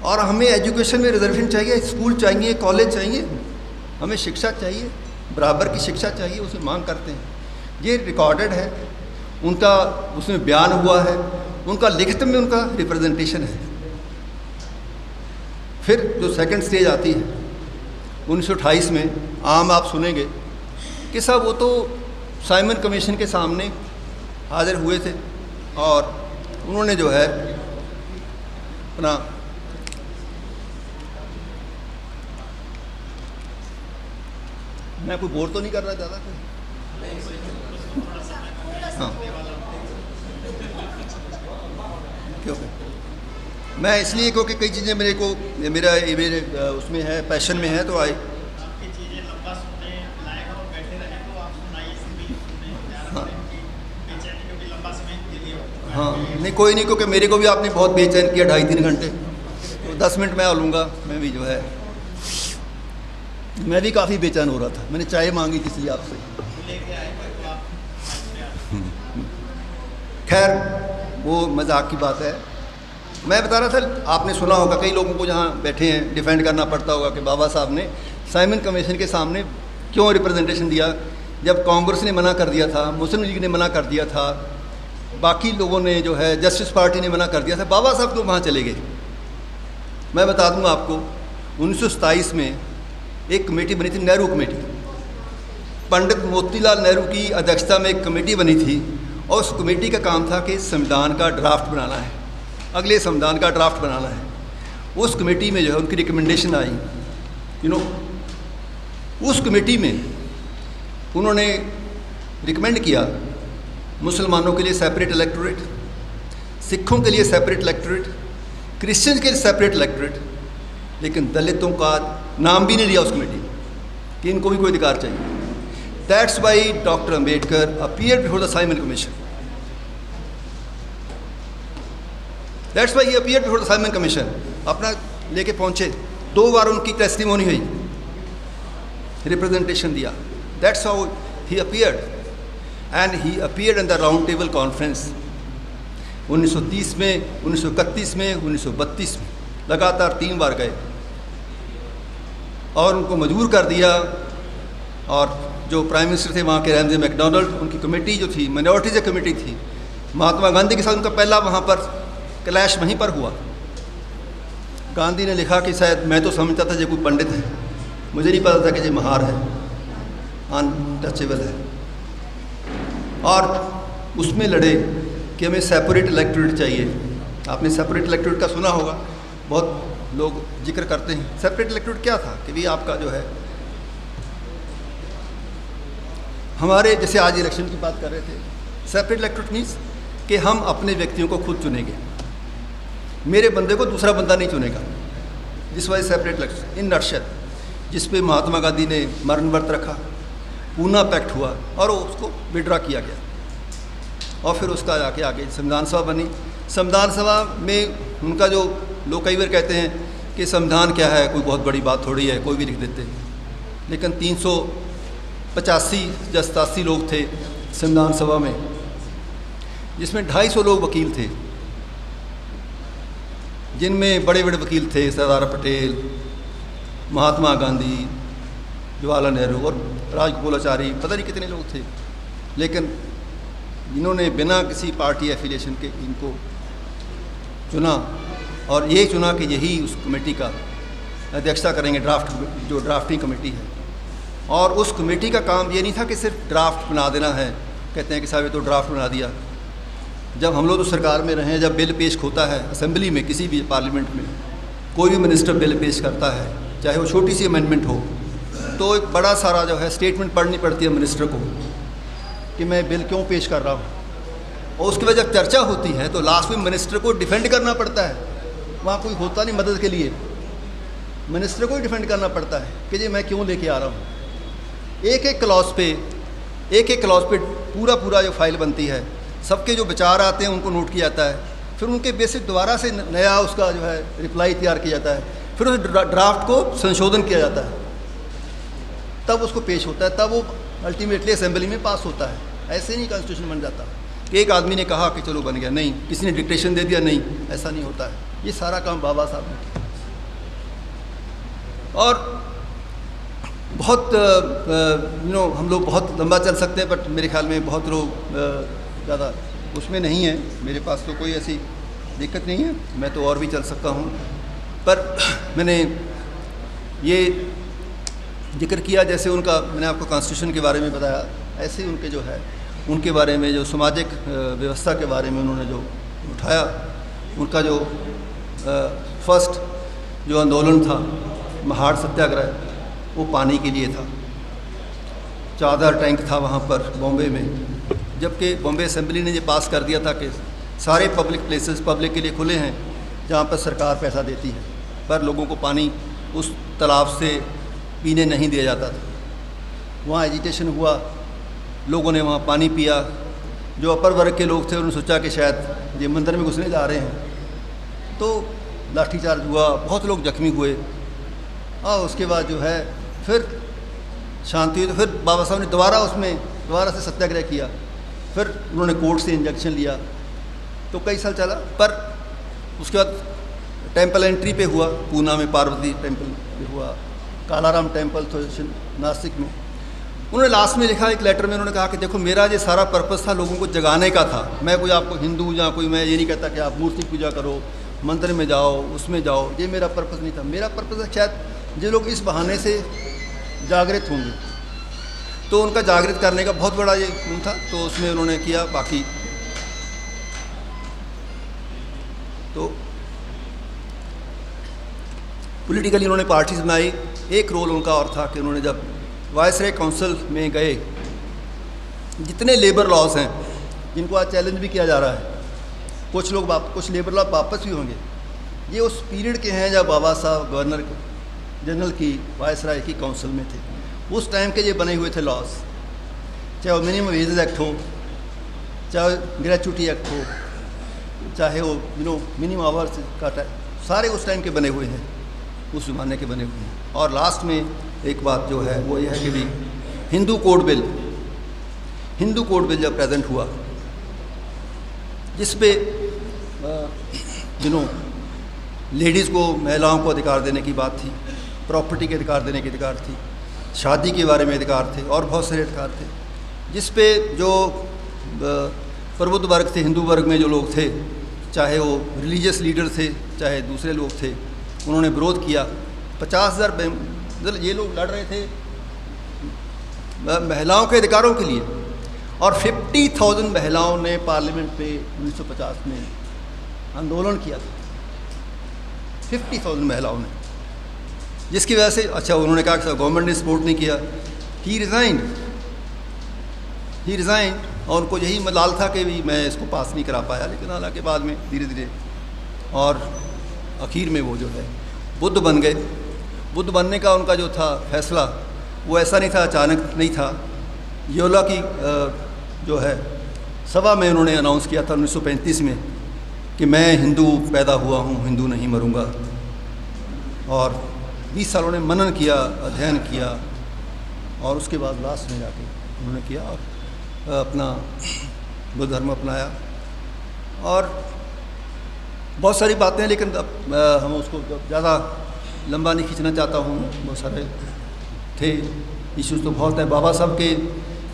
Speaker 1: और हमें एजुकेशन में रिजर्वेशन चाहिए, स्कूल चाहिए, कॉलेज चाहिए, हमें शिक्षा चाहिए, बराबर की शिक्षा चाहिए, उसे मांग करते हैं। ये रिकॉर्डेड है, उनका उसमें बयान हुआ है, उनका लिखित में उनका रिप्रेजेंटेशन है। फिर जो सेकंड स्टेज आती है 1928 में, आम आप सुनेंगे कि साहब वो तो साइमन कमीशन के सामने हाजिर हुए थे और उन्होंने जो है अपना मैं कोई बोर तो नहीं कर रहा ज़्यादा कोई? हाँ क्यों? मैं इसलिए क्योंकि कई चीज़ें मेरे उसमें है, पैशन में है, तो आई हाँ नहीं कोई नहीं, क्योंकि मेरे को भी आपने बहुत बेचैन किया 2.5-3 घंटे, तो 10 मिनट मैं लूँगा। मैं भी जो है मैं भी काफ़ी बेचैन हो रहा था, मैंने चाय मांगी थी इसलिए आपसे। खैर वो मजाक की बात है। मैं बता रहा था, आपने सुना होगा, कई लोगों को जहाँ बैठे हैं डिफेंड करना पड़ता होगा कि बाबा साहब ने साइमन कमीशन के सामने क्यों रिप्रेजेंटेशन दिया, जब कांग्रेस ने मना कर दिया था, मुस्लिम लीग ने मना कर दिया था, बाकी लोगों ने जो है जस्टिस पार्टी ने मना कर दिया था, बाबा साहब क्यों वहाँ चले गए? मैं बता दूंगा आपको, 1927 में एक कमेटी बनी थी, नेहरू कमेटी। पंडित मोतीलाल नेहरू की अध्यक्षता में एक कमेटी बनी थी और उस कमेटी का काम था कि संविधान का ड्राफ्ट बनाना है, अगले संविधान का ड्राफ्ट बनाना है। उस कमेटी में जो है उनकी रिकमेंडेशन आई, उस कमेटी में उन्होंने रिकमेंड किया मुसलमानों के लिए सेपरेट इलेक्टोरेट, सिखों के लिए सेपरेट इलेक्टोरेट, क्रिश्चियंस के लिए सेपरेट इलेक्टोरेट, लेकिन दलितों का नाम भी नहीं लिया उस कमेटी कि इनको भी कोई अधिकार चाहिए। That's why doctor Ambedkar appeared before the Simon commission. That's why he appeared before the Simon commission. अपना लेके पहुंचे, 2 बार उनकी टेस्टिमोनी हुई, रिप्रेजेंटेशन दिया। That's how he appeared and he appeared in the round table conference 1930 में, 1931 में, 1932 में, लगातार 3 बार गए और उनको मजबूर कर दिया। और जो प्राइम मिनिस्टर थे वहाँ के रैमजे मैकडोनल्ड, उनकी कमेटी जो थी माइनॉरिटीज़ कमेटी थी, महात्मा गांधी के साथ उनका पहला वहाँ पर क्लैश वहीं पर हुआ। गांधी ने लिखा कि शायद मैं तो समझता था जो कोई पंडित है, मुझे नहीं पता था कि ये महार है, अनटचेबल है। और उसमें लड़े कि हमें सेपरेट इलेक्टोरेट चाहिए। आपने सेपरेट इलेक्टोरेट का सुना होगा, बहुत लोग जिक्र करते हैं। सेपरेट इलेक्टोरेट क्या था कि भी आपका जो है, हमारे जैसे आज इलेक्शन की बात कर रहे थे, सेपरेट इलेक्टोरेट मीन्स कि हम अपने व्यक्तियों को खुद चुनेंगे, मेरे बंदे को दूसरा बंदा नहीं चुनेगा। This was separate electorate in nutshell, जिस पे महात्मा गांधी ने मरण व्रत रखा, पूना पैक्ट हुआ और उसको विड्रा किया गया। और फिर उसका जाके आगे संविधान सभा बनी। संविधान सभा में उनका जो लोग कई बार कहते हैं कि संविधान क्या है, कोई बहुत बड़ी बात थोड़ी है, कोई भी लिख देते हैं, लेकिन 385 या 87 लोग थे संविधान सभा में, जिसमें 250 लोग वकील थे, जिनमें बड़े बड़े वकील थे सरदार पटेल, महात्मा गांधी, जवाहरलाल नेहरू और राजगोपालाचारी, पता नहीं कितने लोग थे। लेकिन इन्होंने बिना किसी पार्टी एफिलिएशन के इनको चुना और ये चुना कि यही उस कमेटी का अध्यक्षता करेंगे, जो ड्राफ्टिंग कमेटी है। और उस कमेटी का काम ये नहीं था कि सिर्फ ड्राफ्ट बना देना है, कहते हैं कि साहब ये तो ड्राफ्ट बना दिया। जब हम लोग तो सरकार में रहे हैं, जब बिल पेश होता है असेंबली में, किसी भी पार्लियामेंट में, कोई भी मिनिस्टर बिल पेश करता है, चाहे वो छोटी सी अमेंडमेंट हो, तो एक बड़ा सारा जो है स्टेटमेंट पढ़नी पड़ती है मिनिस्टर को कि मैं बिल क्यों पेश कर रहा हूँ। और उसके बाद जब चर्चा होती है तो लास्ट में मिनिस्टर को डिफेंड करना पड़ता है। वहाँ कोई होता नहीं मदद के लिए, मिनिस्टर को ही डिफेंड करना पड़ता है कि जी मैं क्यों लेके आ रहा हूँ। एक एक क्लॉज पे पूरा जो फाइल बनती है, सबके जो विचार आते हैं उनको नोट किया जाता है, फिर उनके बेसिस दोबारा से नया उसका जो है रिप्लाई तैयार किया जाता है, फिर उस ड्राफ्ट को संशोधन किया जाता है, तब उसको पेश होता है, तब वो अल्टीमेटली असेंबली में पास होता है। ऐसे नहीं कॉन्स्टिट्यूशन बन जाता कि एक आदमी ने कहा कि चलो बन गया, नहीं, किसी ने डिक्टेशन दे दिया, नहीं, ऐसा नहीं होता है। ये सारा काम बाबा साहब ने किया। और बहुत हम लोग बहुत लंबा चल सकते हैं, बट मेरे ख्याल में बहुत लोग ज़्यादा उसमें नहीं है। मेरे पास तो कोई ऐसी दिक्कत नहीं है, मैं तो और भी चल सकता हूँ। पर मैंने ये जिक्र किया, जैसे उनका मैंने आपको कॉन्स्टिट्यूशन के बारे में बताया, ऐसे ही उनके जो है उनके बारे में, जो सामाजिक व्यवस्था के बारे में उन्होंने जो उठाया, उनका जो फर्स्ट जो आंदोलन था महाड़ सत्याग्रह, वो पानी के लिए था। 14 टैंक था वहाँ पर बॉम्बे में, जबकि बॉम्बे असेंबली ने ये पास कर दिया था कि सारे पब्लिक प्लेसेस पब्लिक के लिए खुले हैं जहाँ पर सरकार पैसा देती है, पर लोगों को पानी उस तालाब से पीने नहीं दिया जाता था। वहाँ एजिटेशन हुआ, लोगों ने वहाँ पानी पिया। जो अपर वर्ग के लोग थे उन्होंने सोचा कि शायद ये मंदिर में घुसने जा रहे हैं, तो लाठीचार्ज हुआ, बहुत लोग जख्मी हुए। और उसके बाद जो है फिर शांति हुई, तो फिर बाबा साहब ने दोबारा से सत्याग्रह किया। फिर उन्होंने कोर्ट से इंजेक्शन लिया, तो कई साल चला। पर उसके बाद टेंपल एंट्री पे हुआ, पूना में पार्वती टेंपल पे हुआ, कालाराम टेंपल तो नासिक में। उन्होंने लास्ट में लिखा एक लेटर में, उन्होंने कहा कि देखो मेरा ये सारा पर्पस था लोगों को जगाने का था। मैं कोई आपको हिंदू या कोई, मैं ये नहीं कहता कि आप मूर्ति पूजा करो, मंदिर में जाओ, उसमें जाओ, ये मेरा पर्पस नहीं था। मेरा पर्पस है शायद जो लोग इस बहाने से जागृत होंगे, तो उनका जागृत करने का बहुत बड़ा ये गुण था, तो उसमें उन्होंने किया। बाकी तो पॉलिटिकली उन्होंने पार्टीज बनाई। एक रोल उनका और था कि उन्होंने जब वायसराय काउंसिल में गए, जितने लेबर लॉज हैं जिनको आज चैलेंज भी किया जा रहा है, कुछ लेबर लॉ वापस भी होंगे, ये उस पीरियड के हैं जब बाबा साहब गवर्नर जनरल की वायसराय की काउंसिल में थे। उस टाइम के ये बने हुए थे लॉज, चाहे वो मिनिमम वेजेस एक्ट हो, चाहे ग्रेचुटी एक्ट हो, चाहे वो मिनिमम आवर्स का सारे उस टाइम के बने हुए हैं, उस ज़माने के बने हुए हैं। और लास्ट में एक बात जो है वो ये है कि भी हिंदू कोड बिल जब प्रेजेंट हुआ, जिस पे लेडीज़ को, महिलाओं को अधिकार देने की बात थी, प्रॉपर्टी के अधिकार देने के अधिकार थी, शादी के बारे में अधिकार थे और बहुत सारे अधिकार थे, जिस पे जो प्रबुद्ध वर्ग थे, हिंदू वर्ग में जो लोग थे, चाहे वो रिलीजियस लीडर थे चाहे दूसरे लोग थे, उन्होंने विरोध किया। 50,000 ये लोग लड़ रहे थे महिलाओं के अधिकारों के लिए, और 50,000 महिलाओं ने पार्लियामेंट पे 1950 में आंदोलन किया था। 50,000 महिलाओं ने, जिसकी वजह से उन्होंने कहा कि गवर्नमेंट ने सपोर्ट नहीं किया, ही रिज़ाइन और उनको यही मलाल था कि भी मैं इसको पास नहीं करा पाया। लेकिन हालांकि बाद में धीरे धीरे और आखिर में वो जो है बुद्ध बन गए। बुद्ध बनने का उनका जो था फैसला, वो ऐसा नहीं था, अचानक नहीं था। योला की जो है सभा में उन्होंने अनाउंस किया था 1935 में कि मैं हिंदू पैदा हुआ हूँ, हिंदू नहीं मरूँगा। और 20 साल उन्होंने मनन किया, अध्ययन किया, और उसके बाद लास्ट में जाके उन्होंने किया और अपना बुद्ध धर्म अपनाया। और बहुत सारी बातें हैं, लेकिन अब हम उसको ज़्यादा लंबा नहीं खींचना चाहता हूँ। बहुत सारे थे इश्यूज़ तो बहुत हैं। बाबा साहब के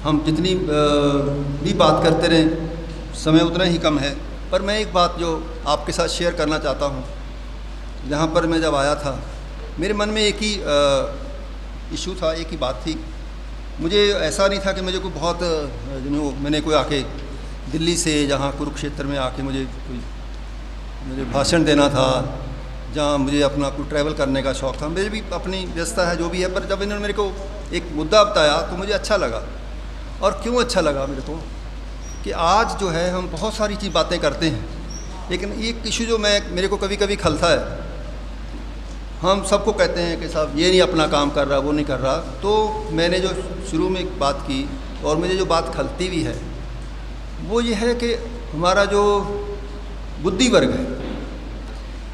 Speaker 1: हम जितनी भी बात करते रहें, समय उतना ही कम है। पर मैं एक बात जो आपके साथ शेयर करना चाहता हूँ, जहाँ पर मैं जब आया था, मेरे मन में एक ही इशू था, एक ही बात थी। मुझे ऐसा नहीं था कि मुझे कोई बहुत मैंने कोई आके दिल्ली से जहाँ कुरुक्षेत्र में आके मुझे भाषण देना था, जहाँ मुझे अपना कोई ट्रैवल करने का शौक़ था। मेरी भी अपनी व्यवस्था है जो भी है, पर जब इन्होंने मेरे को एक मुद्दा बताया तो मुझे अच्छा लगा। और क्यों अच्छा लगा मेरे को, कि आज जो है हम बहुत सारी चीज़ बातें करते हैं, लेकिन एक इशू जो मेरे को कभी कभी खलता है, हम सबको कहते हैं कि साहब ये नहीं अपना काम कर रहा, वो नहीं कर रहा। तो मैंने जो शुरू में एक बात की और मुझे जो बात खलती भी है वो ये है कि हमारा जो बुद्धि वर्ग है,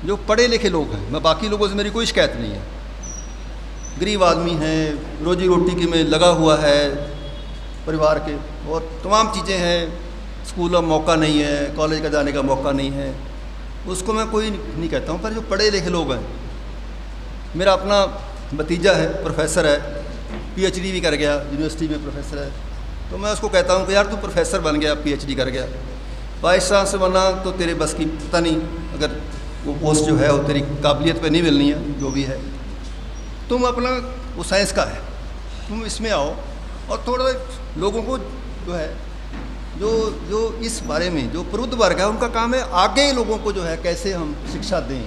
Speaker 1: जो पढ़े लिखे लोग हैं, मैं बाकी लोगों से मेरी कोई शिकायत नहीं है, गरीब आदमी हैं, रोजी रोटी के में लगा हुआ है परिवार के, और तमाम चीज़ें हैं, स्कूल में मौका नहीं है, कॉलेज का जाने का मौका नहीं है, उसको मैं कोई नहीं कहता हूँ। पर जो पढ़े लिखे लोग हैं, मेरा अपना भतीजा है, प्रोफेसर है, पीएचडी भी कर गया, यूनिवर्सिटी में प्रोफेसर है, तो मैं उसको कहता हूँ कि यार तू प्रोफेसर बन गया, पीएचडी कर गया, वाइस चांसलर बनना तो तेरे बस की पता नहीं, अगर वो पोस्ट जो है वो तेरी काबिलियत पे नहीं मिलनी है, जो भी है, तुम अपना वो साइंस का है, तुम इसमें आओ और थोड़ा लोगों को जो है जो इस बारे में जो प्रबुद्ध वर्ग है उनका काम है आगे लोगों को जो है कैसे हम शिक्षा दें।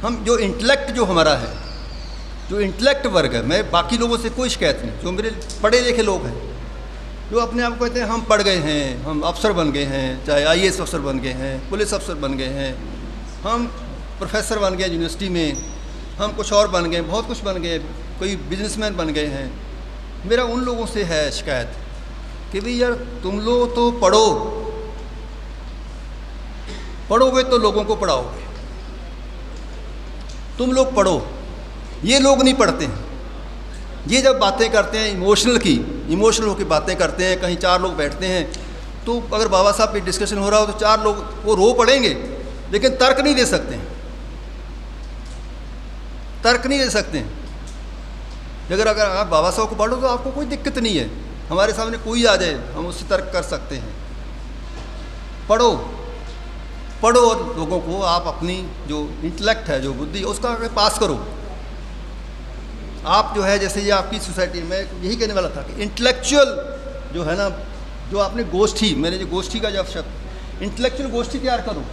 Speaker 1: हम जो इंटेलेक्ट जो हमारा है, जो इंटेलेक्ट वर्ग है, मैं बाकी लोगों से कोई शिकायत नहीं, जो मेरे पढ़े लिखे लोग हैं जो अपने आप को कहते हैं हम पढ़ गए हैं, हम अफसर बन गए हैं, चाहे IAS अफसर बन गए हैं, पुलिस अफसर बन गए हैं, हम प्रोफेसर बन गए यूनिवर्सिटी में, हम कुछ और बन गए, बहुत कुछ बन गए, कोई बिजनेसमैन बन गए हैं। मेरा उन लोगों से है शिकायत कि भाई यार तुम लोग तो पढ़ोगे तो लोगों को पढ़ाओगे, तुम लोग पढ़ो, ये लोग नहीं पढ़ते हैं। ये जब बातें करते हैं इमोशनल होकर बातें करते हैं, कहीं 4 लोग बैठते हैं तो अगर बाबा साहब पे डिस्कशन हो रहा हो तो 4 लोग वो रो पड़ेंगे लेकिन तर्क नहीं दे सकते हैं, तर्क नहीं दे सकते हैं। अगर आप बाबा साहब को पढ़ो तो आपको कोई दिक्कत नहीं है, हमारे सामने कोई आ जाए हम उससे तर्क कर सकते हैं। पढ़ो और लोगों को आप अपनी जो इंटेलेक्ट है, जो बुद्धि, उसका पास करो। आप जो है जैसे ये आपकी सोसाइटी में यही कहने वाला था कि इंटेलेक्चुअल जो है ना, जो आपने गोष्ठी, मैंने जो गोष्ठी का जब शब्द, इंटेलेक्चुअल गोष्ठी तैयार करो।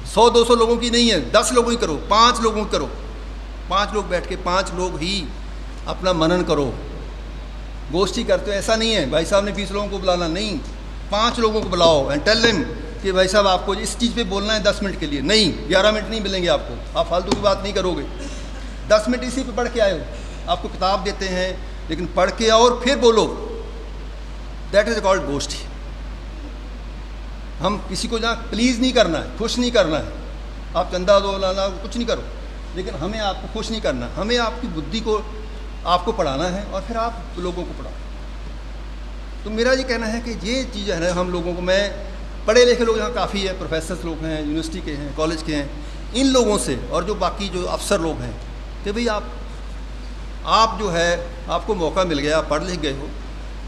Speaker 1: 100-200 लोगों की नहीं है, 10 लोगों की करो, 5 लोगों की करो। 5 लोग बैठ के 5 लोग ही अपना मनन करो। गोष्ठी करते हो ऐसा नहीं है भाई साहब ने 20 लोगों को बुलाना, नहीं, 5 लोगों को बुलाओ एंड टेल देम कि भाई साहब आपको इस चीज़ पे बोलना है 10 मिनट के लिए, नहीं 11 मिनट नहीं मिलेंगे आपको, आप फालतू की बात नहीं करोगे। 10 मिनट इसी पे पढ़ के आए हो, आपको किताब देते हैं लेकिन पढ़ के आओ और फिर बोलो, दैट इज़ कॉल्ड गोष्ठी। हम किसी को जहाँ प्लीज़ नहीं करना है, खुश नहीं करना है, आप चंदा दो लाना कुछ नहीं करो, लेकिन हमें आपको खुश नहीं करना, हमें आपकी बुद्धि को आपको पढ़ाना है और फिर आप लोगों को पढ़ाओ। तो मेरा ये कहना है कि ये चीज़ है हम लोगों को, मैं पढ़े लिखे लोग यहाँ काफ़ी है, प्रोफेसर लोग हैं, यूनिवर्सिटी के हैं, कॉलेज के हैं, इन लोगों से और जो बाकी जो अफसर लोग हैं कि भाई आप जो है आपको मौका मिल गया, आप पढ़ लिख गए हो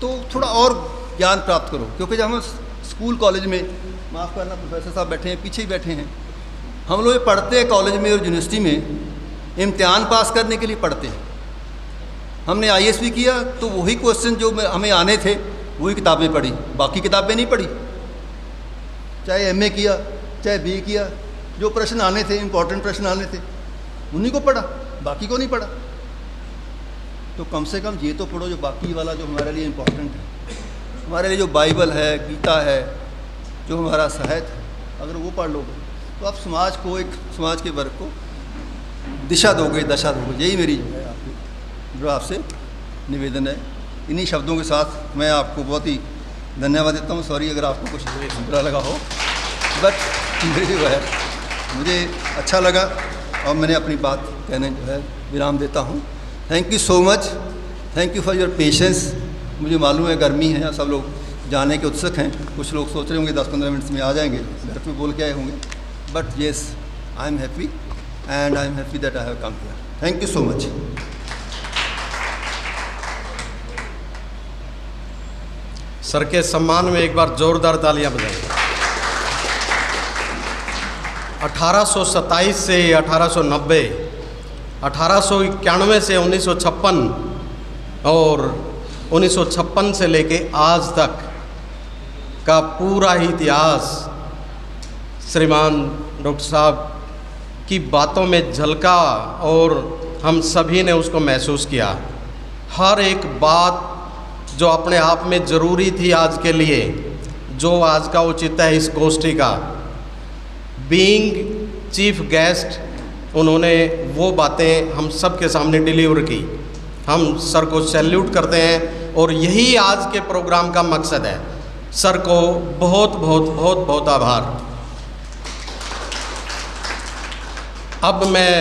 Speaker 1: तो थोड़ा और ज्ञान प्राप्त करो। क्योंकि जब हम स्कूल कॉलेज में, माफ़ करना प्रोफेसर साहब बैठे हैं, पीछे ही बैठे हैं, हम लोग पढ़ते हैं कॉलेज में और यूनिवर्सिटी में इम्तिहान पास करने के लिए पढ़ते हैं। हमने IAS भी किया तो वही क्वेश्चन जो हमें आने थे वही किताबें पढ़ी, बाकी किताबें नहीं पढ़ी। चाहे MA किया, चाहे BA किया, जो प्रश्न आने थे, इंपॉर्टेंट प्रश्न आने थे, उन्हीं को पढ़ा, बाकी को नहीं पढ़ा। तो कम से कम ये तो पढ़ो जो बाकी वाला जो हमारे लिए इम्पोर्टेंट है, हमारे लिए जो बाइबल है, गीता है, जो हमारा साहित्य है, अगर वो पढ़ लोगे तो आप समाज को, एक समाज के वर्ग को दिशा दोगे, दशा दोगे। यही मेरी जो है जो आपसे निवेदन है। इन्हीं शब्दों के साथ मैं आपको बहुत ही धन्यवाद देता हूँ। सॉरी अगर आपको कुछ बुरा लगा हो, बट मेरी जो है मुझे अच्छा लगा और मैंने अपनी बात कहने जो है विराम देता हूँ। Thank you so much, thank you for your patience. मुझे मालूम है गर्मी है, सब लोग जाने के उत्सुक हैं, कुछ लोग सोच रहे होंगे 10-15 मिनट में आ जाएंगे, घर पे बोल के आए होंगे, but yes I am happy and I am happy that I have come here. Thank you so much.
Speaker 2: Sir के सम्मान में एक बार जोरदार तालियां बजाइए। 1827 से 1890, 1891 से 1956 और 1956 से लेके आज तक का पूरा ही इतिहास श्रीमान डॉक्टर साहब की बातों में झलका और हम सभी ने उसको महसूस किया। हर एक बात जो अपने आप में ज़रूरी थी आज के लिए, जो आज का औचित्य है इस गोष्ठी का, बीइंग चीफ गेस्ट उन्होंने वो बातें हम सब के सामने डिलीवर की। हम सर को सैल्यूट करते हैं और यही आज के प्रोग्राम का मकसद है। सर को बहुत बहुत बहुत बहुत आभार। अब मैं